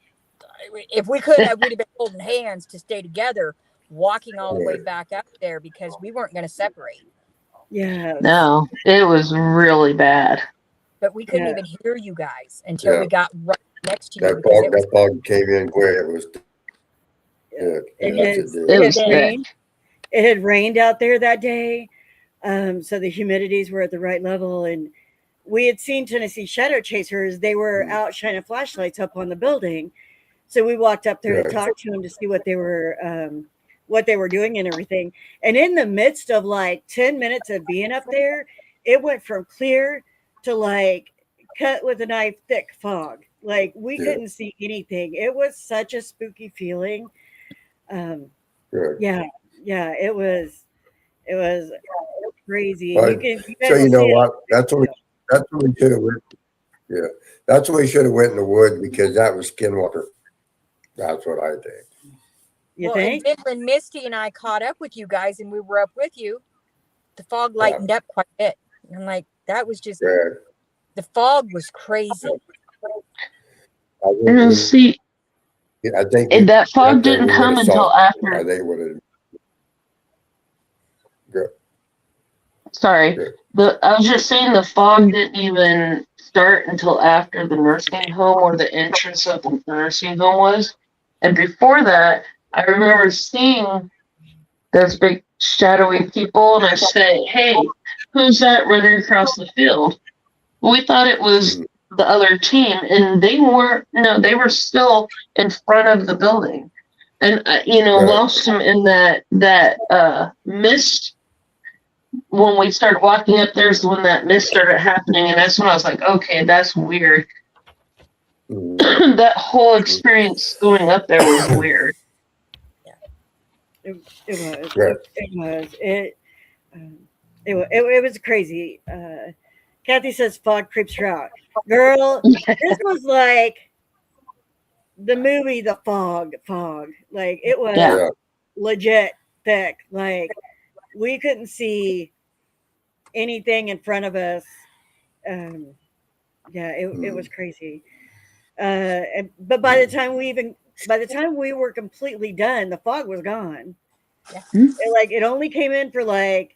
if we could have, we'd have been holding hands to stay together, walking all the way back up there because we weren't going to separate. Yeah. No, it was really bad. But we couldn't Yeah. even hear you guys until Yeah. we got right next to you. That Because it was, fog came in quick. It was good. It Yes, has- it did. It was had thick. rained. It had rained out there that day. So the humidities were at the right level. And we had seen Tennessee Shadow Chasers. They were out shining flashlights up on the building. So we walked up there to Right. talk to them to see what they were doing and everything. And in the midst of like 10 minutes of being up there, it went from clear to like cut with a knife thick fog. Like we Yeah. couldn't see anything. It was such a spooky feeling. Good. Yeah, it was crazy. But- You guys So you will know see it. what? That's when we should have went. Yeah, that's when we should have went in the woods because that was Skinwalker. That's what I think. You well, think? and then when Misty and I caught up with you guys and we were up with you, the fog lightened up quite a bit. And I'm like, that was just, Yeah. the fog was crazy. I And see, think and that fog right there didn't we come would've until saw- I after. think would have. Sorry, Good. I was just saying the fog didn't even start until after the nursing home or the entrance of the nursing home was. And before that, I remember seeing those big shadowy people, and I said, "Hey, who's that running across the field?" We thought it was the other team, and they weren't. No, they were still in front of the building, and Right. lost them in that mist. When we started walking up, there's when that mist started happening, and that's when I was like, "Okay, that's weird." Mhm. That whole experience going up there was weird. It was. Right. It was crazy. Kathy says fog creeps her out. Girl, this was like the movie The Fog. Like it was Yeah. legit thick. Like we couldn't see anything in front of us. It was crazy. But by the time we were completely done, the fog was gone. Yeah. It only came in for like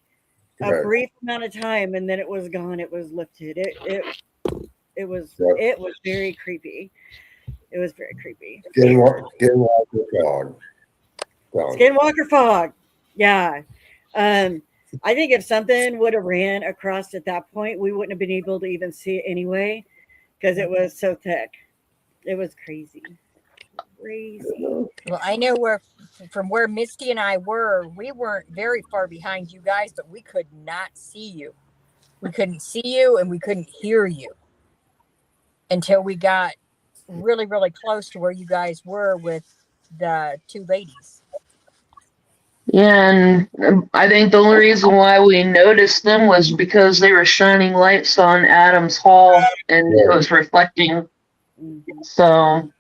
a Right. brief amount of time, and then it was gone. It was lifted. It was very creepy. It was very creepy. Skinwalker fog. Skinwalker fog. Yeah. I think if something would have ran across at that point, we wouldn't have been able to even see it anyway because it was so thick. It was crazy. Well, I know from where Misty and I were, we weren't very far behind you guys, but we could not see you. We couldn't see you and we couldn't hear you until we got really, really close to where you guys were with the two ladies. Yeah, and I think the only reason why we noticed them was because they were shining lights on Adams Hall, and it was reflecting So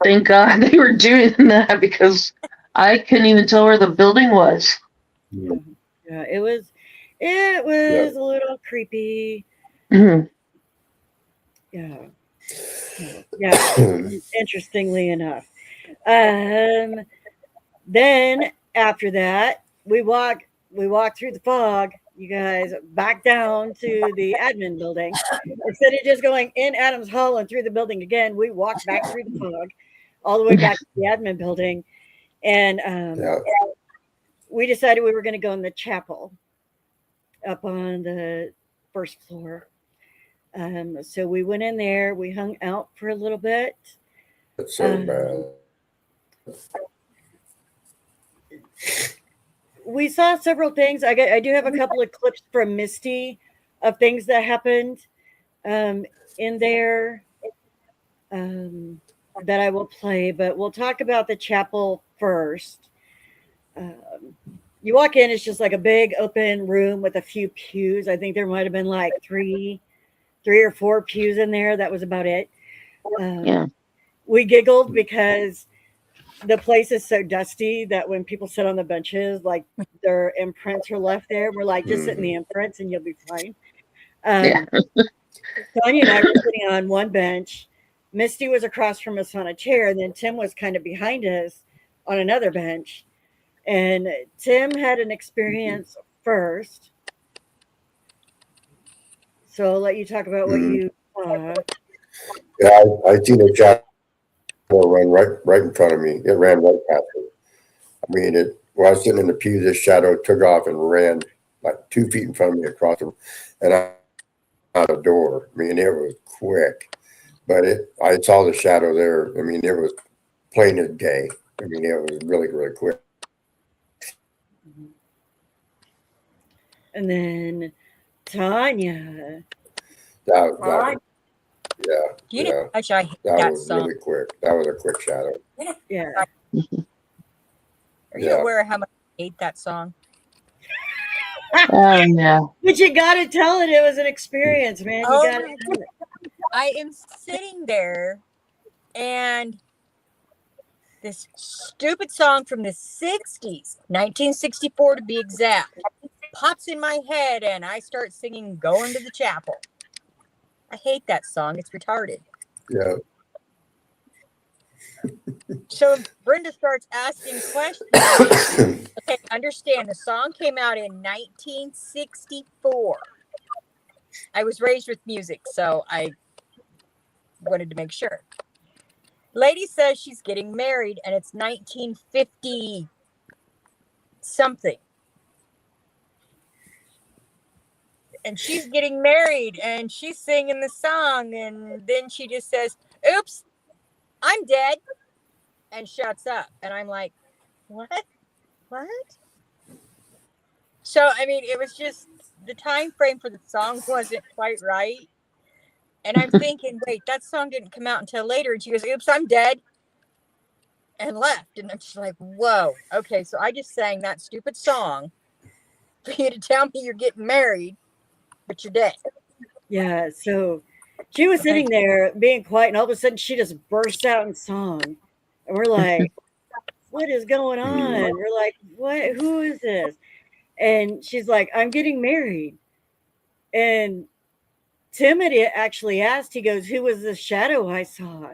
thank God they were doing that because I couldn't even tell where the building was. Yeah, yeah, it was a little creepy. Mhm. Yeah, yeah. Interestingly enough, um, then after that, we walk through the fog. You guys back down to the admin building instead of just going in Adams Hall and through the building again. We walked back through the fog all the way back to the admin building, and Yeah. we decided we were going to go in the chapel up on the first floor. So we went in there. We hung out for a little bit. It's so Um, bad. we saw several things. I do have a couple of clips from Misty of things that happened um, in there that I will play, but we'll talk about the chapel first. Um, you walk in, it's just like a big open room with a few pews. I think there might have been like three or four pews in there. That was about it. Yeah. We giggled because the place is so dusty that when people sit on the benches, like their imprints are left there. We're like, just sit in the imprints and you'll be fine. Yeah. Tanya and I were sitting on one bench. Misty was across from us on a chair, and then Tim was kind of behind us on another bench. And Tim had an experience first. So I'll let you talk about what you saw. Yeah, I seen a shadow run right in front of me. It ran right past me. I mean, while I was sitting in the pew, this shadow took off and ran like 2 feet in front of me across the, and I out a door. I mean, it was quick, but I saw the shadow there. I mean, it was plain as day. I mean, it was really, really quick. And then Tanya. That yeah, You yeah, know how much I hate that that was song. really quick. That was a quick shadow. Yeah. Are you Yeah. aware of how much I hate that song? Yeah. But you got to tell it was an experience, man. You Oh got my to. I am sitting there and this stupid song from the 60s, 1964 to be exact, pops in my head and I start singing Going to the Chapel. I hate that song. It's retarded. Yeah. So Brenda starts asking questions. Okay, understand the song came out in 1964. I was raised with music, so I wanted to make sure. Lady says she's getting married and it's 1950 something. And she's getting married and she's singing the song and then she just says, "Oops, I'm dead," and shuts up. And I'm like, what? So I mean, it was just the time frame for the song wasn't quite right. And I'm thinking, wait, that song didn't come out until later. And she goes, "Oops, I'm dead," and left. And I'm just like, whoa. Okay, so I just sang that stupid song for you to tell me you're getting married, but you're dead. Yeah. So she was sitting there being quiet, and all of a sudden she just bursts out in song. And we're like, what is going on? We're like, what? Who is this? And she's like, I'm getting married. And Tim had actually asked, he goes, who was the shadow I saw?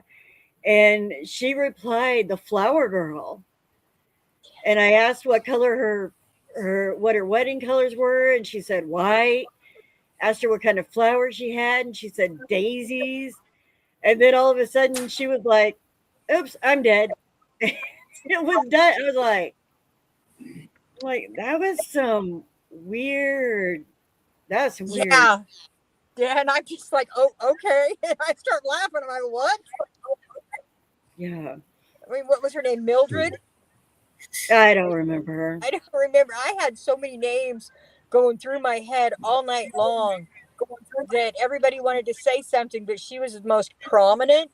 And she replied, the flower girl. And I asked what color what her wedding colors were, and she said white. Asked her what kind of flowers she had, and she said daisies. And then all of a sudden she was like, oops, I'm dead. It was done. I was like, that was some weird. That's weird. Yeah. Yeah, and I'm just like, oh, okay. And I start laughing. I'm like, what? Yeah. I mean, what was her name? Mildred? I don't remember her. I don't remember. I had so many names going through my head all night long that everybody wanted to say something, but she was the most prominent.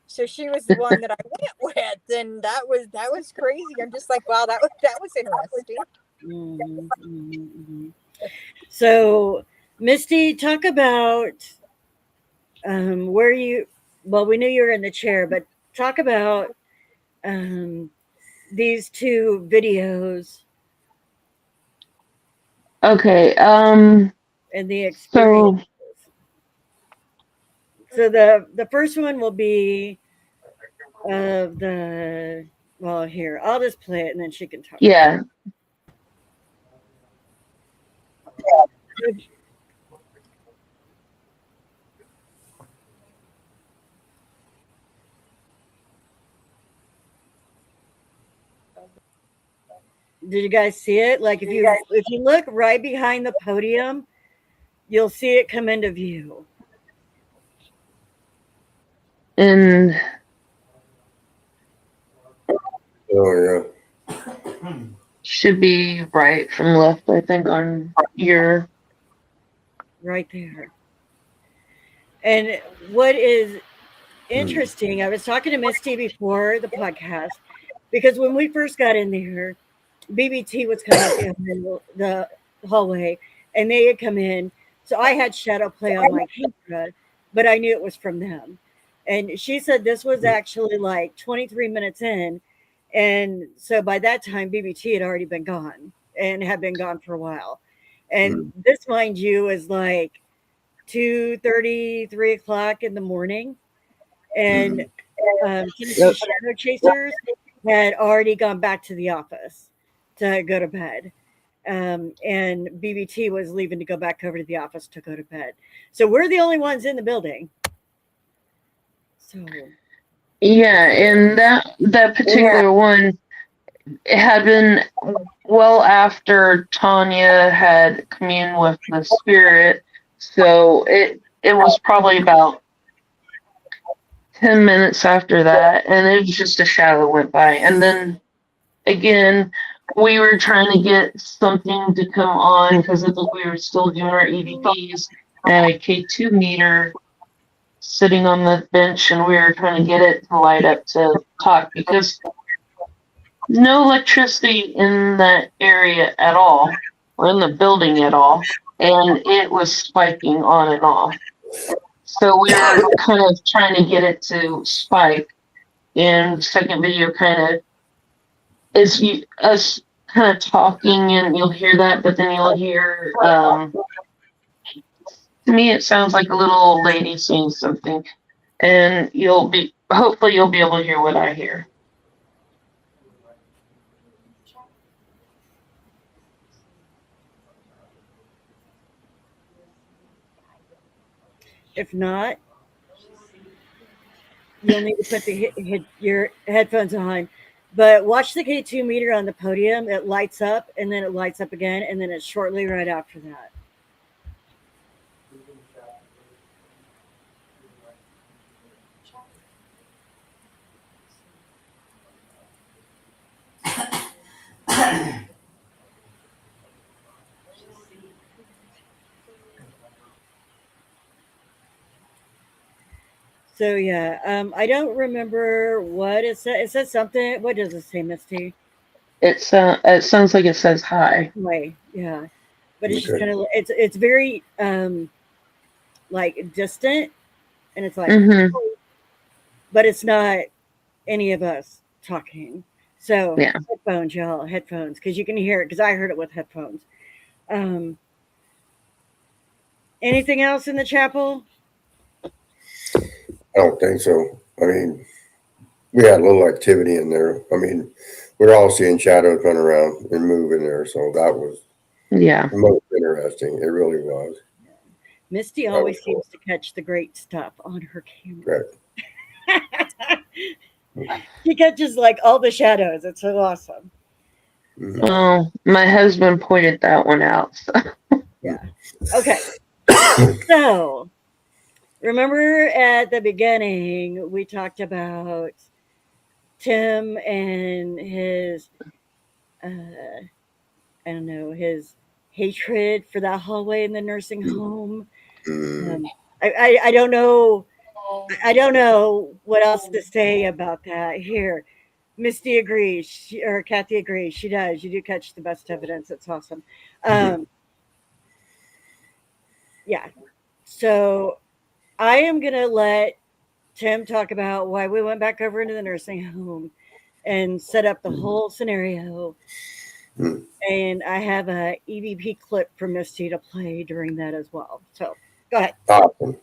So she was the one that I went with, and that was crazy. I'm just like, wow, that was interesting. So, Misty, talk about where well, we knew you were in the chair, but talk about these two videos Okay. and the experience. So So the first one will be of the well here. I'll just play it and then she can talk. yeah. Did you guys see it? Like if you look right behind the podium, you'll see it come into view. And Oh, should be right from left, I think, on your. Right there. And what is interesting, I was talking to Misty before the podcast because when we first got in there, BBT was coming up the hallway and they had come in. So I had shadow play on my camera, but I knew it was from them. And she said this was actually like 23 minutes in. And so by that time, BBT had already been gone and had been gone for a while. And this, mind you, is like 2:30, 3 o'clock in the morning. And Tennessee Shadow Chasers had already gone back to the office to go to bed. And BBT was leaving to go back over to the office to go to bed. So we're the only ones in the building. So Yeah, and that particular one, it had been well after Tanya had communed with the spirit, so it was probably about 10 minutes after that, and it was just a shadow went by. And then again, we were trying to get something to come on because I think we were still doing our EVPs and a K2 meter sitting on the bench, and we were trying to get it to light up to talk because no electricity in that area at all, or in the building at all, and it was spiking on and off. So we were kind of trying to get it to spike. And the second video kind of is us kind of talking, and you'll hear that, but then you'll hear, to me, it sounds like a little old lady saying something, and hopefully you'll be able to hear what I hear. if not, you'll need to put your headphones on. But watch the K2 meter on the podium. It lights up and then it lights up again, and then it's shortly right after that. So yeah, I don't remember what it said. It says something. What does it say, Misty? It sounds like it says hi. Way, yeah, but it's just kind of it's very like distant, and it's like, but it's not any of us talking. So yeah. Headphones, y'all, headphones, because you can hear it. Because I heard it with headphones. Anything else in the chapel? I don't think so. I mean, we had a little activity in there. I mean, we're all seeing shadows run around and move in there, so that was most interesting. It really was. Misty always seems to catch the great stuff on her camera. Right. She catches like all the shadows. It's so awesome. Oh, my husband pointed that one out. So. Yeah. Okay. So, remember at the beginning we talked about Tim and his, I don't know, his hatred for that hallway in the nursing home. I don't know. I don't know what else to say about that. Here, Misty agrees, or Kathy agrees. She does. You do catch the best evidence. It's awesome. Yeah. So I am gonna let Tim talk about why we went back over into the nursing home and set up the whole scenario. Hmm. And I have a EVP clip from Misty to play during that as well. So go ahead. Awesome.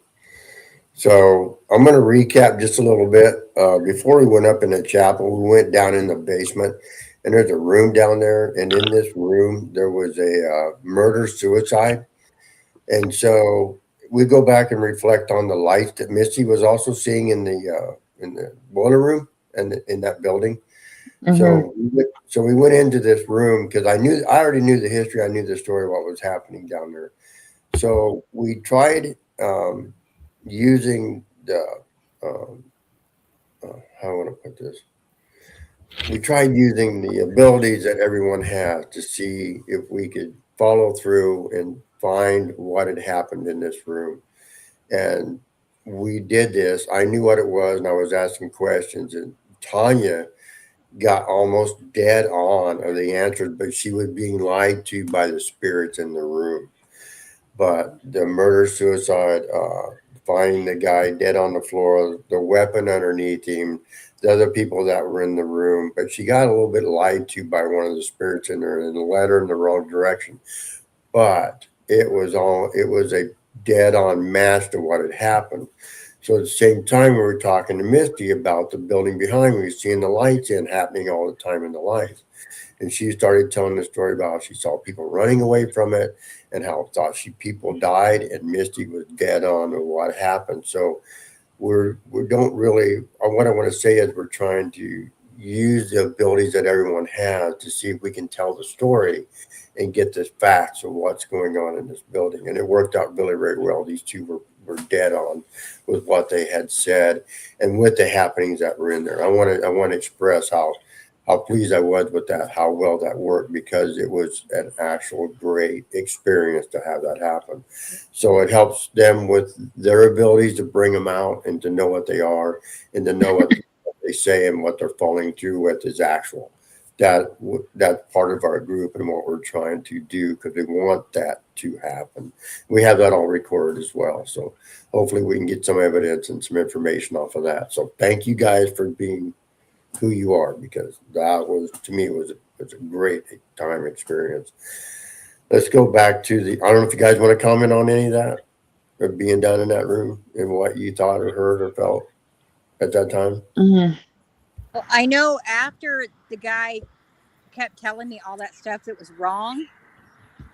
So I'm going to recap just a little bit. Before we went up in the chapel, we went down in the basement, and there's a room down there. And in this room, there was a murder-suicide. And so we go back and reflect on the lights that Misty was also seeing in the boiler room and in that building. Mm-hmm. So we went into this room because I already knew the history. I knew the story of what was happening down there. So we tried using the how I want to put this. We tried using the abilities that everyone has to see if we could follow through and find what had happened in this room. And we did this. I knew what it was, and I was asking questions. And Tanya got almost dead on of the answers, but she was being lied to by the spirits in the room. But the murder suicide, finding the guy dead on the floor, the weapon underneath him, the other people that were in the room, but she got a little bit lied to by one of the spirits in there and led her in the wrong direction. But it was a dead on match to what had happened. So at the same time, we were talking to Misty about the building behind me, seeing the lights happening all the time in the lights. And she started telling the story about how she saw people running away from it and how thought people died, and Misty was dead on to what happened. So we don't really, what I want to say is we're trying to use the abilities that everyone has to see if we can tell the story and get the facts of what's going on in this building. And it worked out really, very well. These two were dead on with what they had said and with the happenings that were in there. I want to express how pleased I was with that, how well that worked, because it was an actual great experience to have that happen. So it helps them with their abilities to bring them out and to know what they are and to know what they say and what they're following through with is actual. That's part of our group and what we're trying to do, because we want that to happen. We have that all recorded as well. So hopefully we can get some evidence and some information off of that. So thank you guys for being who you are, because that was, to me, it was a great time experience. Let's go back to I don't know if you guys want to comment on any of that, or being down in that room and what you thought or heard or felt at that time. Mm-hmm. Well, I know after the guy kept telling me all that stuff that was wrong,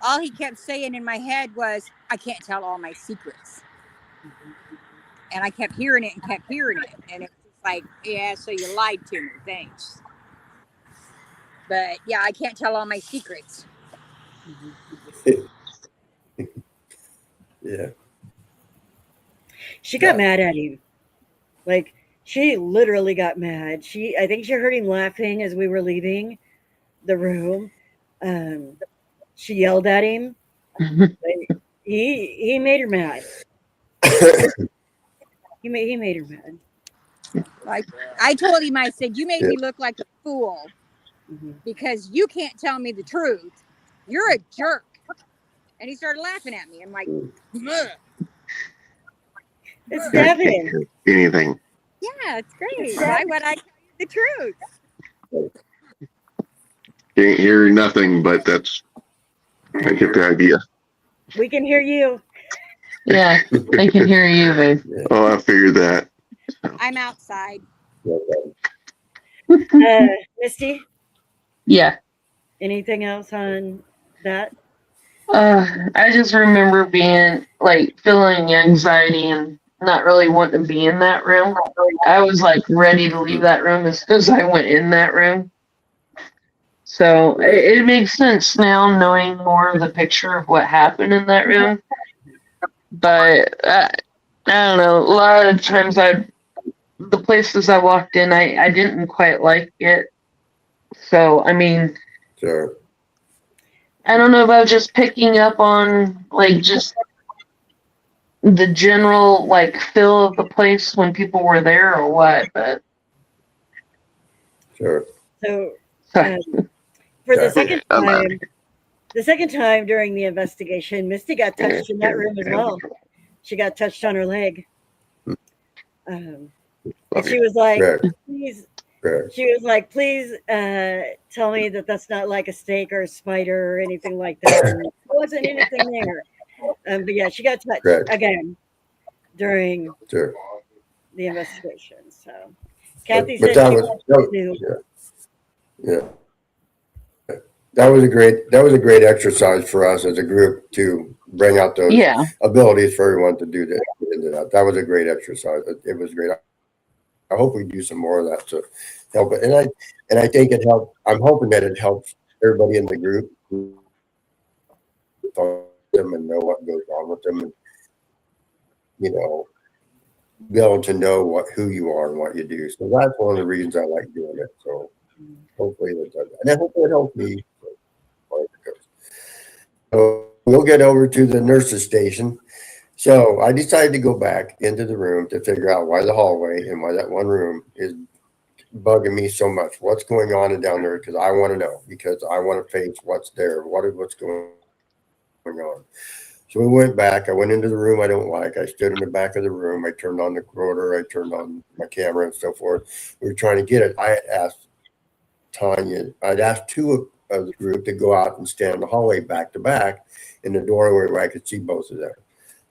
all he kept saying in my head was, I can't tell all my secrets. And I kept hearing it and kept hearing it. And it was like, yeah, so you lied to me. Thanks. But yeah, I can't tell all my secrets. Yeah. She got mad at him. Like, she literally got mad. I think she heard him laughing as we were leaving the room. She yelled at him. Like, he made her mad. He made her mad. Like, I told him, I said, you made me look like a fool because you can't tell me the truth. You're a jerk. And he started laughing at me. I'm like, ugh. It's Devin. Anything. Yeah, it's great. Why would I tell you the truth? Can't hear nothing, but I get the idea. We can hear you. Yeah, I can hear you, babe. Oh, I figured that. I'm outside. Misty, Yeah. anything else on that? I just remember being like feeling anxiety and not really wanting to be in that room. I was like ready to leave that room as soon as I went in that room. So it makes sense now, knowing more of the picture of what happened in that room. But I don't know. A lot of times, the places I walked in, I didn't quite like it. So I mean, Sure. I don't know if I was just picking up on like just the general like feel of the place when people were there or what, but Sure. So for the second time during the investigation, Misty got touched in that room as well. She got touched on her leg. And she was like, Correct. please, Correct. she was like, please tell me that that's not like a snake or a spider or anything like that. And there wasn't anything there. But yeah, she got touched Correct. again during Sure. the investigation. So Kathy But said that she was, wants that, to. yeah. That was a great exercise for us as a group to bring out those Yeah. abilities for everyone to do that. That was a great exercise. It was great. I hope we do some more of that to help it. And I think it helped. I'm hoping that it helps everybody in the group them and know what goes on with them, and be able to know who you are and what you do. So that's one of the reasons I like doing it. So hopefully it does, and I hope it helps me. So we'll get over to the nurse's station. So I decided to go back into the room to figure out why the hallway and why that one room is bugging me so much. What's going on down there? Because I want to know. Because I want to face what's there. What's going on? So we went back. I went into the room I don't like. I stood in the back of the room. I turned on the recorder. I turned on my camera and so forth. We were trying to get it. I had asked Tanya. I'd asked two of the group to go out and stand in the hallway back to back in the doorway where I could see both of them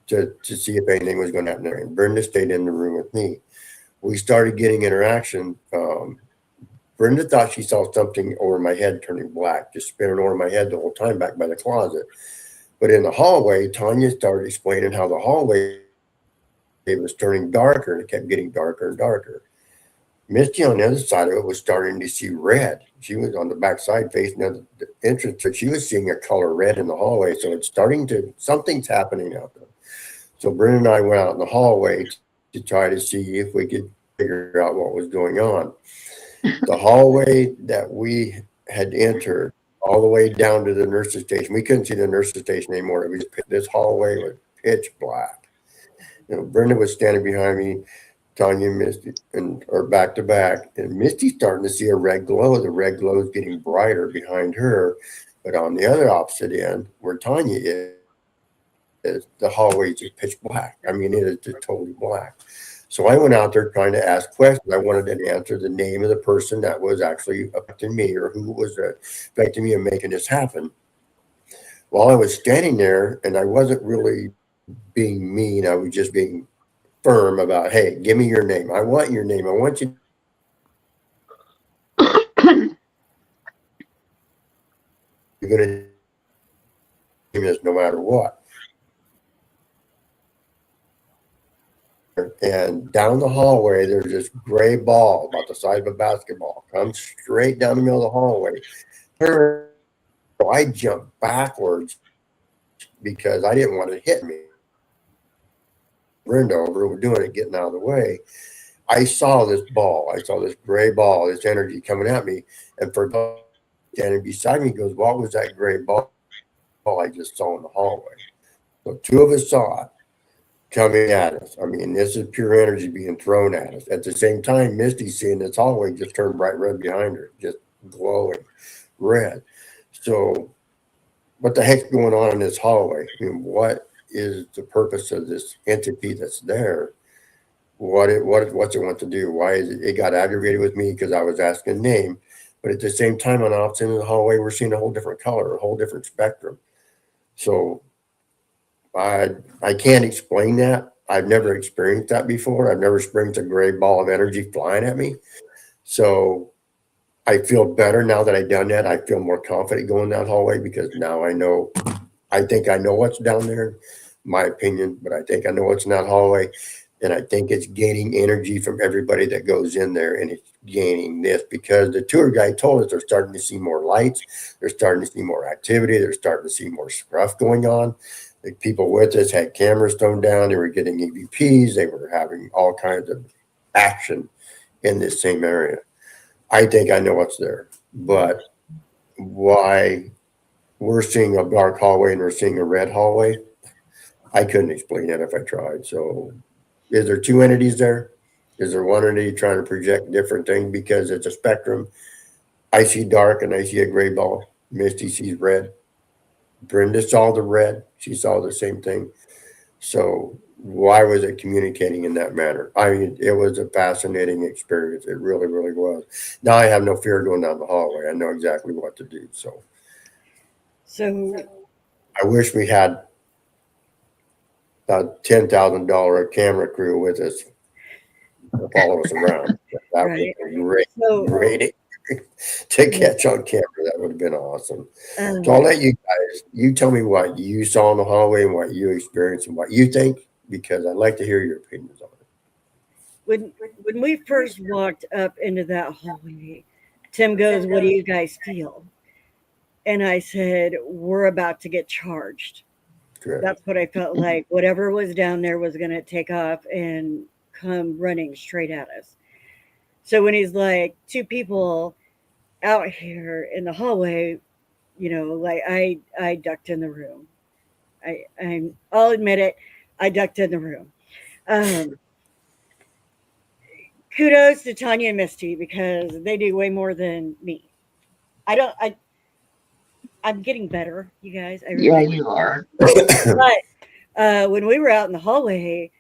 to see if anything was going to happen there. And Brenda stayed in the room with me. We started getting interaction. Brenda thought she saw something over my head turning black, just spinning over my head the whole time back by the closet. But in the hallway, Tanya started explaining how the hallway was turning darker, and it kept getting darker and darker. Misty on the other side of it was starting to see red. She was on the back side facing the entrance, but she was seeing a color red in the hallway. So it's something's happening out there. So Brenda and I went out in the hallway to try to see if we could figure out what was going on. The hallway that we had entered all the way down to the nurse's station, we couldn't see the nurse's station anymore. It was, this hallway was pitch black. Brenda was standing behind me, Tanya and Misty, or back to back, and Misty's starting to see a red glow. The red glow is getting brighter behind her, but on the other opposite end, where Tanya is, the hallway is just pitch black. I mean, it is just totally black. So I went out there trying to ask questions. I wanted to answer the name of the person that was actually affecting me, or who was affecting me and making this happen. While I was standing there, and I wasn't really being mean, I was just being firm about, hey, give me your name. I want your name. I want you you're going to do this no matter what. And down the hallway, there's this gray ball about the size of a basketball. Comes straight down the middle of the hallway. I jumped backwards because I didn't want it to hit me. Brenda over, we're doing it, getting out of the way. I saw this ball. I saw this gray ball, this energy coming at me. And for standing beside me goes, what was that gray ball I just saw in the hallway? So two of us saw it coming at us. I mean, this is pure energy being thrown at us. At the same time, Misty's seeing this hallway just turn bright red behind her, just glowing red. So what the heck's going on in this hallway? I mean, what is the purpose of this entity that's there? What's it want to do? Why is it got aggravated with me because I was asking a name, but at the same time on the opposite end of the hallway, we're seeing a whole different color, a whole different spectrum. So I can't explain that. I've never experienced that before. I've never experienced a gray ball of energy flying at me. So I feel better now that I've done that. I feel more confident going that hallway because now I think I know what's down there, my opinion, but I think I know what's in that hallway. And I think it's gaining energy from everybody that goes in there, and it's gaining this because the tour guide told us they're starting to see more lights. They're starting to see more activity. They're starting to see more stuff going on. The people with us had cameras thrown down. They were getting EVPs. They were having all kinds of action in this same area. I think I know what's there, but why we're seeing a dark hallway and we're seeing a red hallway, I couldn't explain that if I tried. So is there two entities there? Is there one entity trying to project different things because it's a spectrum? I see dark and I see a gray ball. Misty sees red. Brenda saw the red. She saw the same thing. So why was it communicating in that manner? I mean, it was a fascinating experience. It really, really was. Now I have no fear going down the hallway. I know exactly what to do. So So I wish we had a $10,000 camera crew with us to follow us around. That would right. be great, So great to catch on camera. That would have been awesome. So I'll um, let you guys, you tell me what you saw in the hallway and what you experienced and what you think, because I'd like to hear your opinions on it. when we first walked up into that hallway, Tim goes, "What do you guys feel?" And I said, "We're about to get charged." Correct. That's what I felt like. Whatever was down there was going to take off and come running straight at us. So when he's like, two people out here in the hallway, like I ducked in the room. I'll admit it, I ducked in the room. Um, Kudos to Tanya and Misty because they do way more than me. I don't. I'm getting better, you guys. I Yeah, really. you are. But when we were out in the hallway,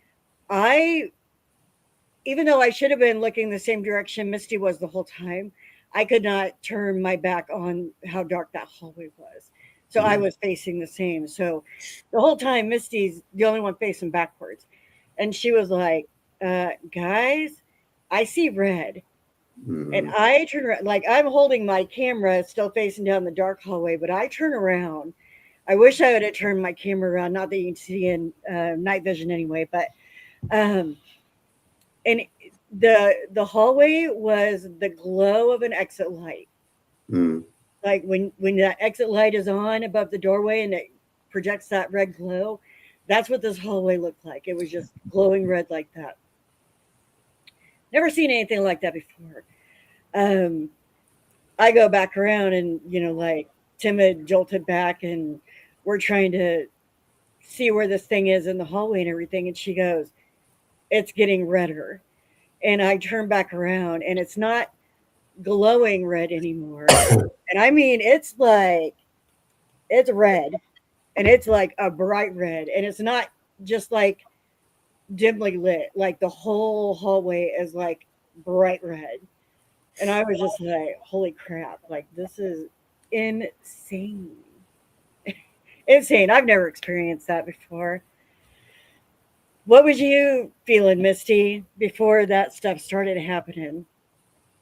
I even though I should have been looking the same direction Misty was the whole time, I could not turn my back on how dark that hallway was. So I was facing the same. So the whole time, Misty's the only one facing backwards. And she was like, guys, I see red. And Mhm. I turn around, like I'm holding my camera still facing down the dark hallway, but I turn around. I wish I would have turned my camera around. Not that you can see in night vision anyway, but um, and the hallway was the glow of an exit light. Mm. Like when that exit light is on above the doorway and it projects that red glow, that's what this hallway looked like. It was just glowing red like that. Never seen anything like that before. Um, I go back around and like Tim had jolted back and we're trying to see where this thing is in the hallway and everything, and she goes, "It's getting redder." And I turn back around and it's not glowing red anymore. And I mean, it's red and it's like a bright red. And it's not just like dimly lit, like the whole hallway is like bright red. And I was just like, holy crap, like this is insane. Insane. I've never experienced that before. What was you feeling, Misty, before that stuff started happening?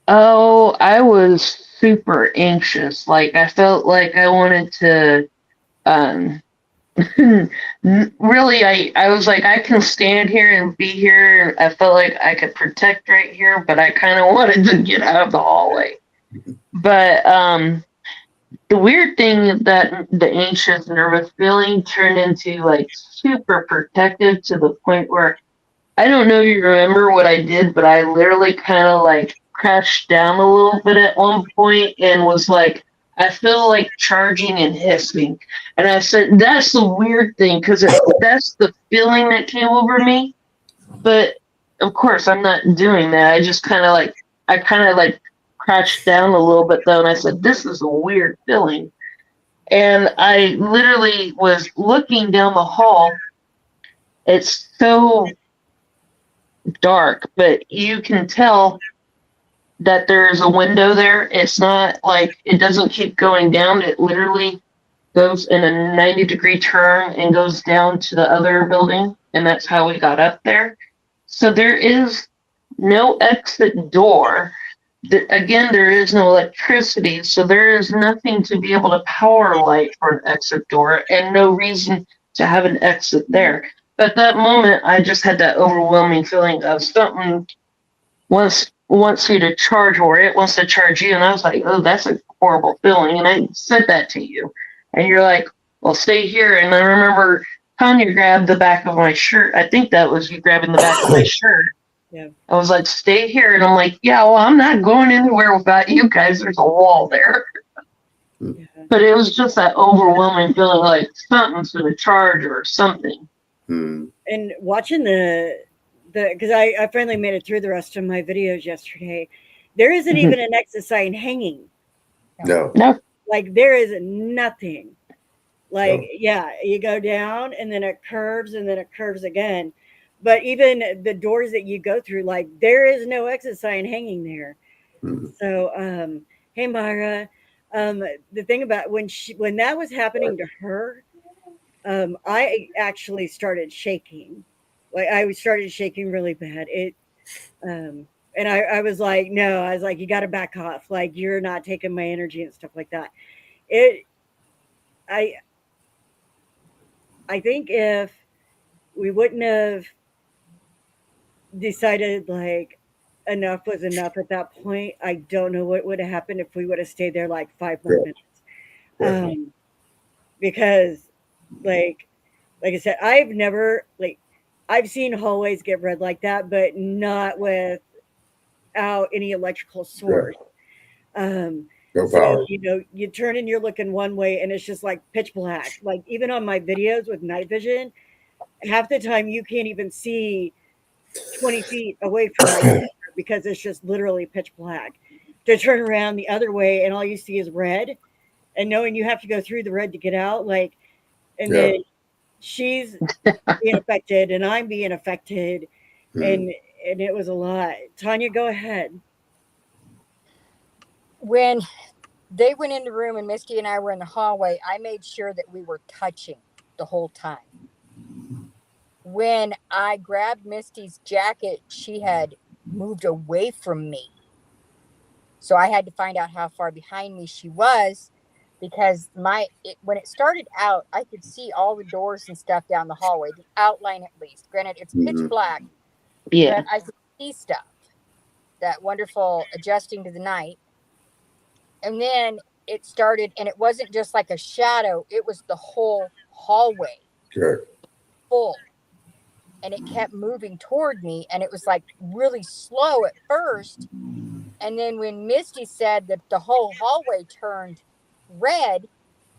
Oh, I was super anxious. Like I felt like I wanted to um really I was like I can stand here and be here. I felt like I could protect right here, but I kind of wanted to get out of the hallway. But the weird thing that the anxious nervous feeling turned into like super protective to the point where I don't know if you remember what I did, but I literally kind of like crashed down a little bit at one point and was like, I feel like charging and hissing. And I said, that's the weird thing because that's the feeling that came over me. But of course, I'm not doing that. I kind of like crashed down a little bit though. And I said, this is a weird feeling. And I literally was looking down the hall. It's so dark, but you can tell that there's a window there. It's not like it doesn't keep going down. It literally goes in a 90-degree turn and goes down to the other building. And that's how we got up there. So there is no exit door. Again, there is no electricity. So there is nothing to be able to power light for an exit door and no reason to have an exit there. But at that moment, I just had that overwhelming feeling of something wants you to charge or it wants to charge you. And I was like, oh, that's a horrible feeling. And I said that to you. And you're like, well, stay here. And I remember Tanya grabbed the back of my shirt. I think that was you grabbing the back of my shirt. Yeah. I was like, stay here. And I'm like, yeah, well, I'm not going anywhere without you guys. There's a wall there. Yeah. But it was just that overwhelming feeling like something's going to charge or something. Mm. And watching the because I finally made it through the rest of my videos yesterday. There isn't even an exit sign hanging. No. No. Like there is nothing. Like, yeah, you go down and then it curves and then it curves again. But even the doors that you go through, like there is no exit sign hanging there. Mhm. So, hey Myra, the thing about when that was happening to her, I actually started shaking. Like I started shaking really bad. And I was like, no, I was like, you got to back off. Like you're not taking my energy and stuff like that. It, I, I think if we wouldn't have decided like enough was enough at that point, I don't know what would have happened if we would have stayed there like 5 more minutes. Yeah. Um, because like like I said, I've never like I've seen hallways get red like that, but not without any electrical Yeah. source. Um, No so power. you turn and you're looking one way and it's just like pitch black. Like even on my videos with night vision, half the time you can't even see 20 feet away from my camera because it's just literally pitch black. To turn around the other way and all you see is red, and knowing you have to go through the red to get out, like, and Yeah. then she's being affected and I'm being affected, Mhm. and it was a lot. Tanya, go ahead. When they went in the room and Misty and I were in the hallway, I made sure that we were touching the whole time. When I grabbed Misty's jacket, she had moved away from me. So I had to find out how far behind me she was, because when it started out, I could see all the doors and stuff down the hallway, the outline at least. Granted, it's pitch Mhm. black, Yeah. but I could see stuff. That wonderful adjusting to the night. And then it started, and it wasn't just like a shadow, it was the whole hallway Sure. full. And it kept moving toward me, and it was like really slow at first. And then when Misty said that the whole hallway turned red,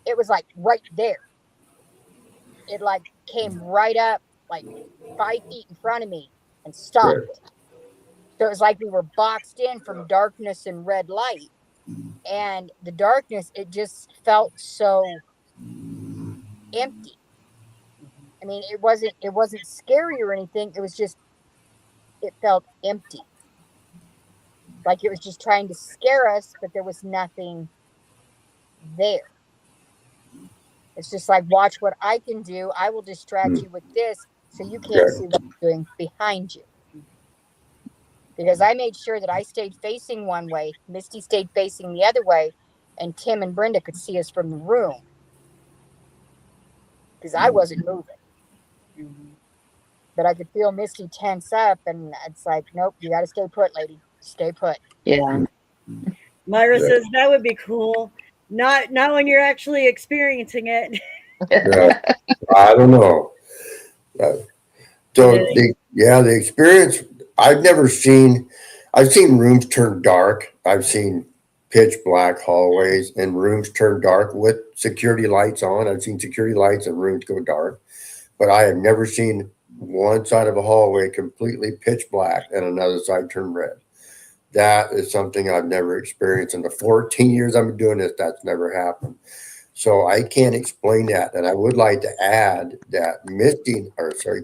it was like right there. It like came right up like 5 feet in front of me and Right. stopped. So it was like we were boxed in from darkness and red light. And the darkness, it just felt so empty. I mean, it wasn't scary or anything. It was just, it felt empty. Like it was just trying to scare us, but there was nothing there. It's just like, watch what I can do. I will distract Mhm. you with this so you can't Okay. see what I'm doing behind you. Because I made sure that I stayed facing one way, Misty stayed facing the other way, and Tim and Brenda could see us from the room because I wasn't moving. Mhm. But I could feel Misty tense up, and it's like, nope, you got to stay put, lady. Stay put. Yeah. Myra Yeah. says that would be cool. Not when you're actually experiencing it. Yeah. I don't know. Uh, It so is. the experience I've seen rooms turn dark. I've seen pitch black hallways and rooms turn dark with security lights on. I've seen security lights and rooms go dark, but I have never seen one side of a hallway completely pitch black and another side turn red. That is something I've never experienced in the 14 years I've been doing this. That's never happened. So I can't explain that. And I would like to add that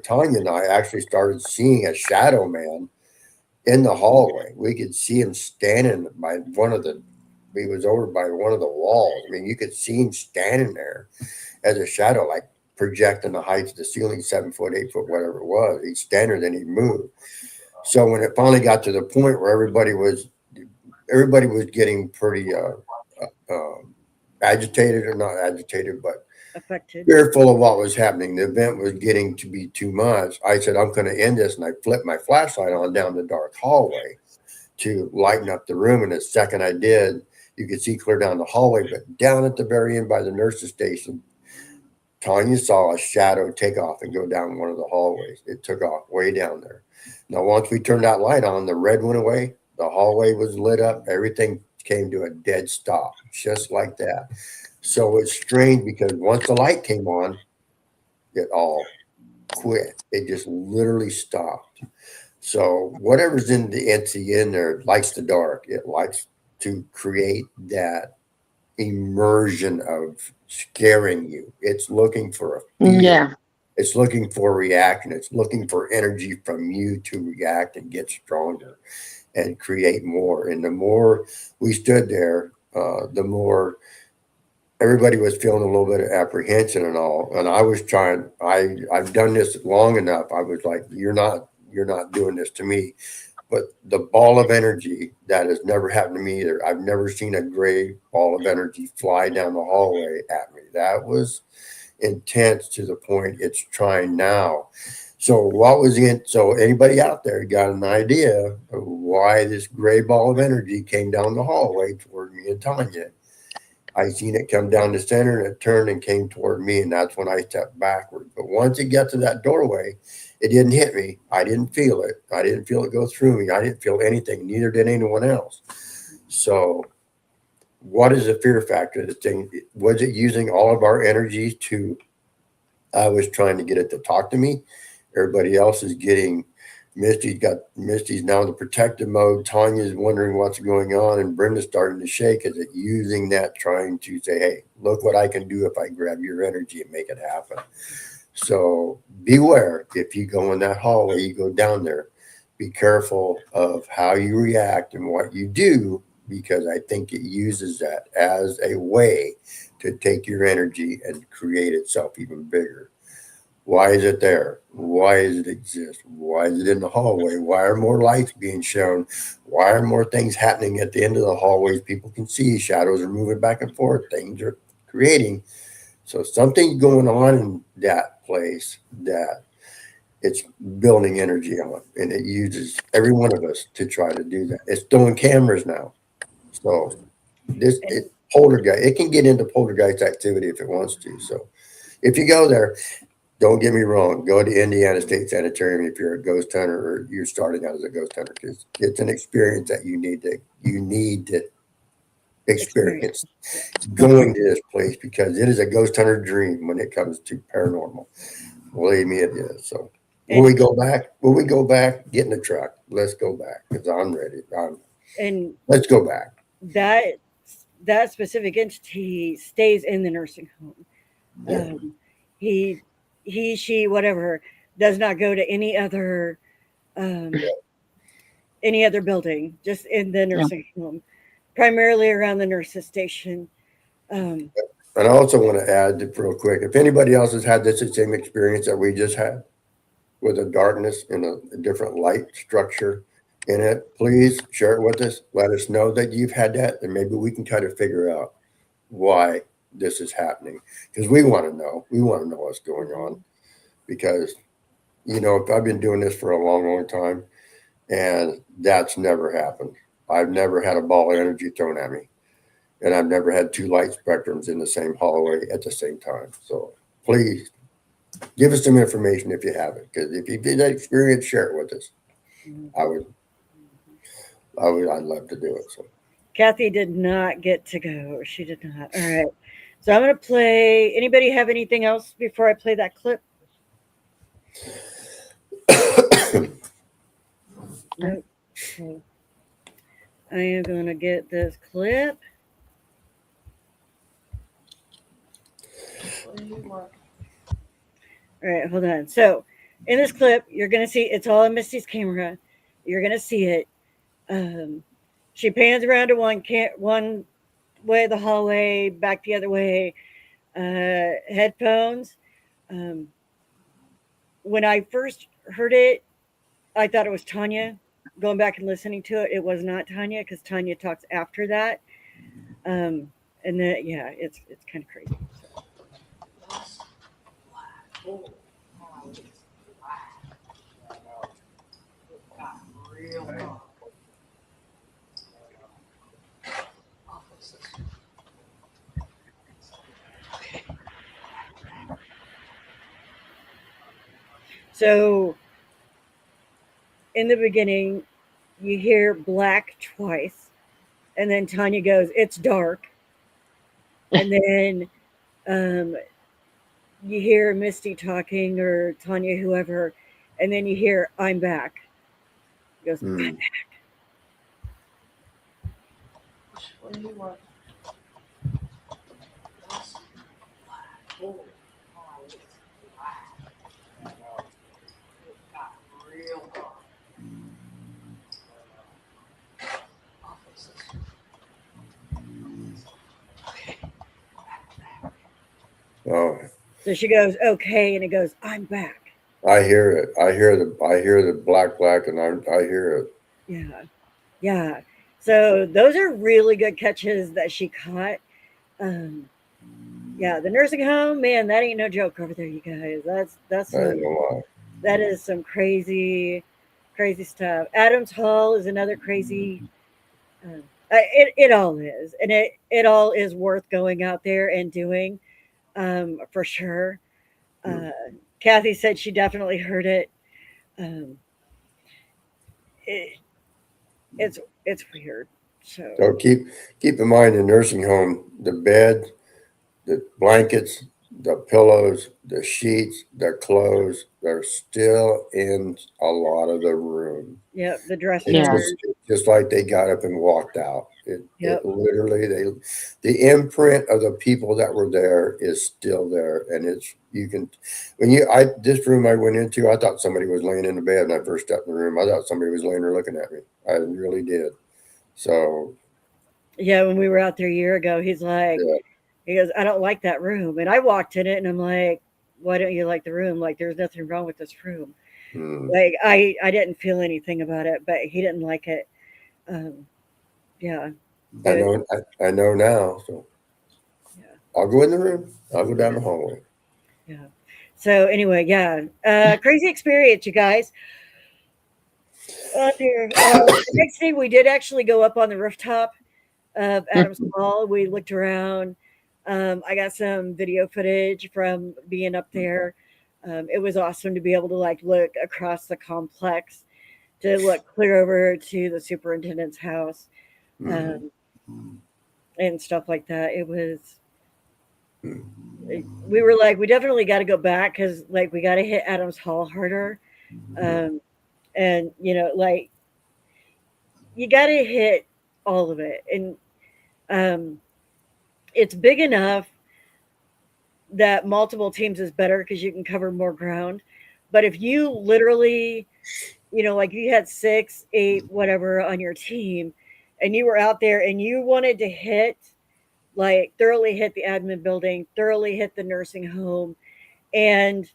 Tanya and I actually started seeing a shadow man in the hallway. We could see him standing by he was over by one of the walls. I mean, you could see him standing there as a shadow, like projecting the heights of the ceiling, 7 foot, 8 foot, whatever it was. He'd stand there, then he'd move. So when it finally got to the point where everybody was getting pretty agitated, or not agitated, but Affected. fearful of what was happening. The event was getting to be too much. I said, I'm going to end this. And I flipped my flashlight on down the dark hallway to lighten up the room. And the second I did, you could see clear down the hallway. But down at the very end by the nurse's station, Tanya saw a shadow take off and go down one of the hallways. It took off way down there. Now, once we turned that light on, the red went away. The hallway was lit up. Everything came to a dead stop, just like that. So it's strange because once the light came on, it all quit. It just literally stopped. So whatever's in the entity in there likes the dark. It likes to create that immersion of scaring you. It's looking for a feel. Yeah. It's looking for reaction. It's looking for energy from you to react and get stronger and create more. And the more we stood there, the more everybody was feeling a little bit of apprehension and all. And I was trying. I've done this long enough. I was like, you're not doing this to me. But the ball of energy, that has never happened to me either. I've never seen a gray ball of energy fly down the hallway at me. That was intense to the point it's trying now. So what was in? So anybody out there got an idea of why this gray ball of energy came down the hallway toward me and Tanya? I seen it come down the center and it turned and came toward me, and that's when I stepped backward. But once it got to that doorway, it didn't hit me. I didn't feel it. I didn't feel it go through me. I didn't feel anything. Neither did anyone else. So what is the fear factor? The thing, was it using all of our energies to, I was trying to get it to talk to me. Everybody else is getting, Misty's now in the protective mode. Tanya's wondering what's going on, and Brenda's starting to shake. Is it using that, trying to say, hey, look what I can do if I grab your energy and make it happen? So beware. If you go in that hallway, you go down there, be careful of how you react and what you do, because I think it uses that as a way to take your energy and create itself even bigger. Why is it there? Why does it exist? Why is it in the hallway? Why are more lights being shown? Why are more things happening at the end of the hallways? People can see shadows are moving back and forth. Things are creating. So something's going on in that place that it's building energy on, and it uses every one of us to try to do that. It's throwing cameras now. So poltergeist, it can get into poltergeist activity if it wants to. So if you go there, don't get me wrong, go to Indiana State Sanatorium if you're a ghost hunter or you're starting out as a ghost hunter, because it's an experience that you need to experience going to this place, because it is a ghost hunter dream when it comes to paranormal. Believe me, it is. So will we go back? Will we go back? Get in the truck. Let's go back, because I'm ready. Let's go back. That specific entity stays in the nursing home. Yeah. She, whatever, does not go to any other building, just in the nursing home, primarily around the nurses' station. And I also want to add real quick, if anybody else has had this same experience that we just had with a darkness and a different light structure in it, please share it with us. Let us know that you've had that, and maybe we can try to figure out why this is happening, because we want to know. We want to know what's going on, because, I've been doing this for a long, long time, and that's never happened. I've never had a ball of energy thrown at me, and I've never had two light spectrums in the same hallway at the same time. So please give us some information if you have it, because if you did that experience, share it with us. I'd love to do it. So Kathy did not get to go. She did not. All right. So I'm going to play. Anybody have anything else before I play that clip? Nope. Okay. I am going to get this clip. All right, hold on. So in this clip, you're going to see, it's all in Misty's camera. You're going to see it. She pans around to one way of the hallway, back the other way. Headphones. When I first heard it, I thought it was Tanya. Going back and listening to it, it was not Tanya, because Tanya talks after that. And then, yeah, it's kind of crazy. So in the beginning, you hear black twice, and then Tanya goes, "It's dark," and then you hear Misty talking, or Tanya, whoever, and then you hear, "I'm back." He goes, "I'm back." Oh, So she goes, okay, and it goes, I'm back. I hear it. I hear the black, and I hear it. Yeah, yeah. So those are really good catches that she caught. Um, yeah, the nursing home, man, that ain't no joke over there, you guys. That's I ain't some gonna lie. that is some crazy stuff. Adams Hall is another crazy. It all is, and it all is worth going out there and doing, for sure. Hmm. Uh, Kathy said she definitely heard it. Um, it it's weird. So So keep in mind the nursing home, the bed, the blankets, the pillows, the sheets, the clothes, they're still in a lot of the room. yep, the It's Yeah. dressers. just like they got up and walked out. It Yep. literally the imprint of the people that were there is still there, and you can this room I went into, I thought somebody was laying in the bed when I first stepped in the room. I thought somebody was laying there looking at me. I really did. So Yeah, when we were out there a year ago, yeah. he goes, I don't like that room, and I walked in it, and I'm like, why don't you like the room? Like, there's nothing wrong with this room. Hmm. Like, I didn't feel anything about it, but he didn't like it. Um, yeah, I but know I know now. So yeah, I'll go in the room. I'll go down the hallway. yeah. So anyway, yeah, crazy experience, you guys. Dear. The next thing we did actually go up on the rooftop of Adams Hall. We looked around. I got some video footage from being up there. It was awesome to be able to like look across the complex, to look clear over to the superintendent's house, Hmm. um, and stuff like that. It was. Hmm. We were like, we definitely got to go back because like we got to hit Adams Hall harder, um, and like you got to hit all of it, and um, it's big enough that multiple teams is better because you can cover more ground. But if you literally, like you had 6, 8, whatever on your team, and you were out there and you wanted to hit, like thoroughly hit the admin building, thoroughly hit the nursing home and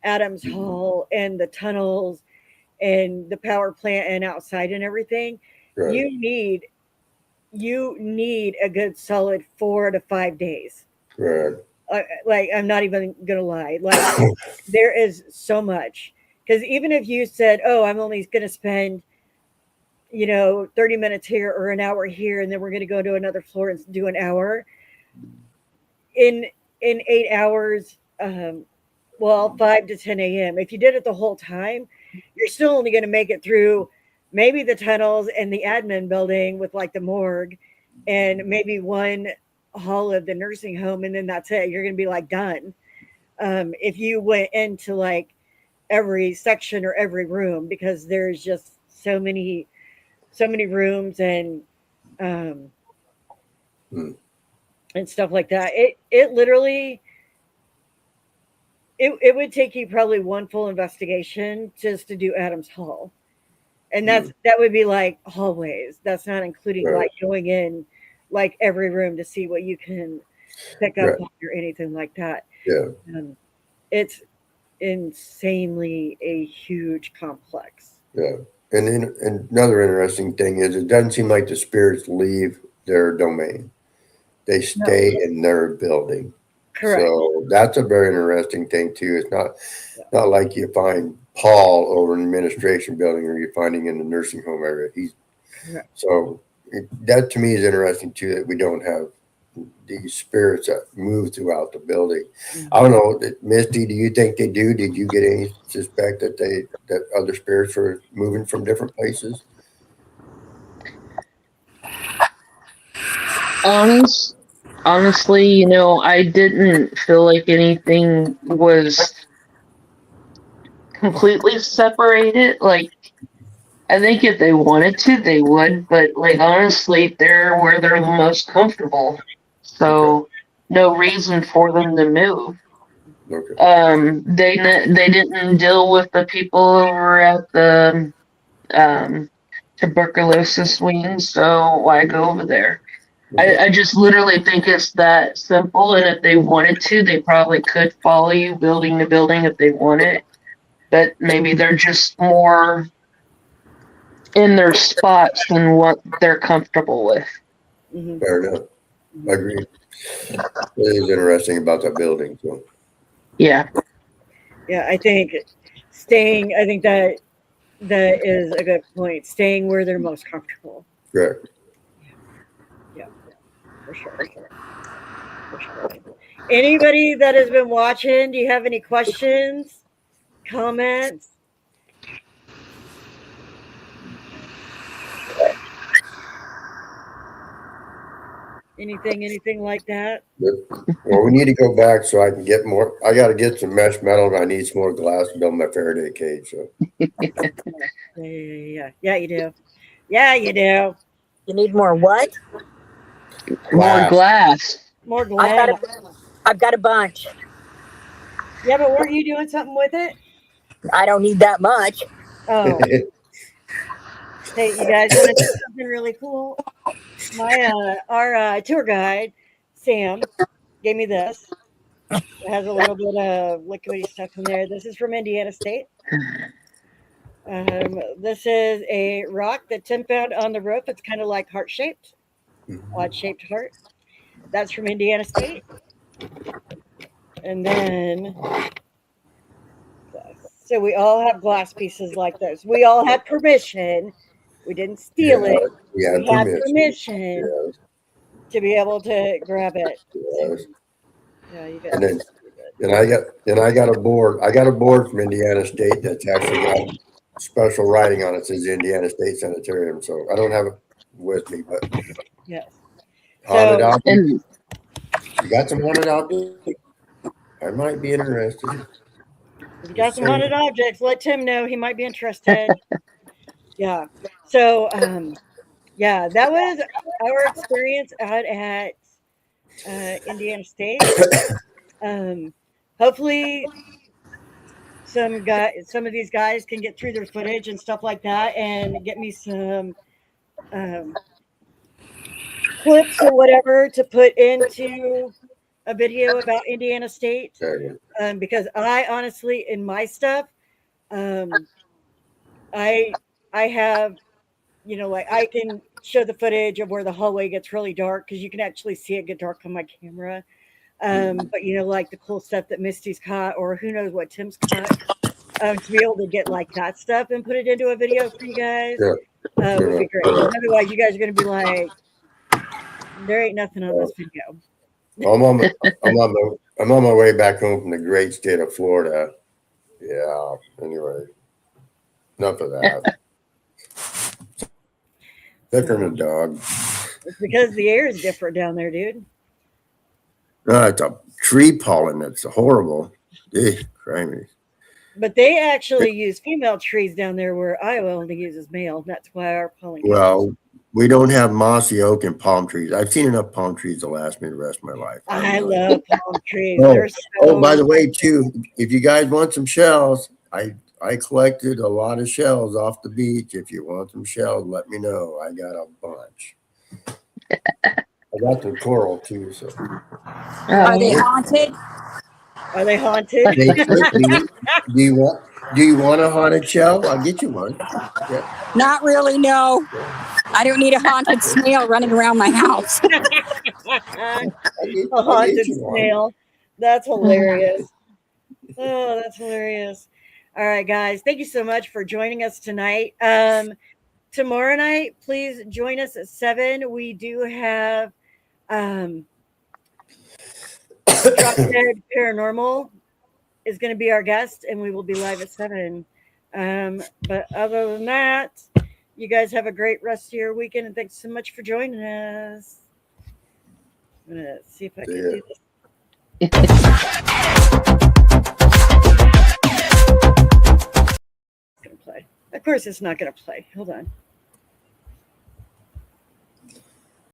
Adams Hall and the tunnels and the power plant and outside and everything, Right. you need a good solid 4 to 5 days. Right. Like I'm not even gonna lie. Like there is so much because even if you said, "Oh, I'm only gonna spend 30 minutes here or an hour here, and then we're gonna go to another floor and do an hour," in 8 hours, well, 5 to 10 a.m. If you did it the whole time, you're still only gonna make it through maybe the tunnels and the admin building with like the morgue, and maybe one hall of the nursing home, and then that's it. You're gonna be like done. If you went into like every section or every room because there's just so many rooms um Hmm. and stuff like that. It literally it would take you probably one full investigation just to do Adams Hall. And Hmm. that would be like hallways. That's not including Right. like going in like every room to see what you can pick up Right. on or anything like that. Yeah. Um, it's insanely a huge complex. Yeah. And another interesting thing is it doesn't seem like the spirits leave their domain. They No, stay in their building. correct. So that's a very interesting thing too. It's Yeah, not like you find Paul over in the administration building or you're finding in the nursing home area. correct. That to me is interesting too, that we don't have these spirits that move throughout the building. Yeah. I don't know, Misty, do you think they do? Did you get any suspect that other spirits were moving from different places? Honest, honestly, I didn't feel like anything was completely separated. Like, I think if they wanted to, they would, but like honestly, they're where they're the most comfortable. Okay. So no reason for them to move. Okay. They didn't deal with the people over at the tuberculosis wing, so why go over there? I just literally think it's that simple, and if they wanted to, they probably could follow you building to building if they wanted. But maybe they're just more in their spots than what they're comfortable with. Mhm. Fair enough. I agree. It is interesting about that building. So Yeah. Yeah, I think that is a good point. Staying where they're most comfortable. correct. Yeah, for sure. For sure. Anybody that has been watching, do you have any questions, comments? Anything like that? Well, we need to go back so I can get more. I got to get some mesh metal. And I need some more glass to build my Faraday cage. So Yeah, you do. Yeah, you do. You need more what? More glass. More I've glass. got a bunch. Yeah, but weren't you doing something with it? I don't need that much. Oh, hey, you guys want to see something really cool? Our tour guide, Sam, gave me this. It has a little bit of liquidy stuff in there. This is from Indiana State. This is a rock that Tim found on the roof. It's kind of like heart-shaped, odd-shaped heart. That's from Indiana State. And then, so we all have glass pieces like this. We all had permission. We didn't steal it. We had We had permission. permission to be able to grab it. Yes. Yeah, you guys. And then, I got a board. I got a board from Indiana State that's actually got special writing on it. It says Indiana State Sanatorium. So I don't have it with me, but Yes. haunted So, objects. And You got some haunted objects? I might be interested. if you got some haunted objects, let Tim know. He might be interested. Yeah. So, yeah, that was our experience out at Indiana State. Hopefully, some of these guys can get through their footage and stuff like that, and get me some clips or whatever to put into a video about Indiana State. Because I honestly, in my stuff, I have, like I can show the footage of where the hallway gets really dark because you can actually see it get dark on my camera. But like the cool stuff that Misty's caught, or who knows what Tim's caught, to be able to get like that stuff and put it into a video for you guys would be great. Otherwise, you guys are going to be like, there ain't nothing on this video. I'm on my way back home from the great state of Florida. Yeah. Anyway, enough of that. Thicker than a dog. It's because the air is different down there, dude. It's a tree pollen. That's horrible. Crimey. But they actually use female trees down there, where Iowa only uses male. That's why our pollen. Well, we don't have mossy oak and palm trees. I've seen enough palm trees to last me the rest of my life. I love palm trees. By the way, too, if you guys want some shells, I collected a lot of shells off the beach. If you want some shells, let me know. I got a bunch. I got the coral too. So Are they haunted? Are they haunted? Do you want a haunted shell? I'll get you one. Yeah. Not really, no. I don't need a haunted snail running around my house. A haunted snail. That's hilarious. Oh, that's hilarious. All right, guys. Thank you so much for joining us tonight. Tomorrow night, please join us at 7. We do have Drop Dead Paranormal is going to be our guest, and we will be live at 7. But other than that, you guys have a great rest of your weekend, and thanks so much for joining us. I'm going to see if I can do this. It's going to play. Of course, it's not going to play. Hold on.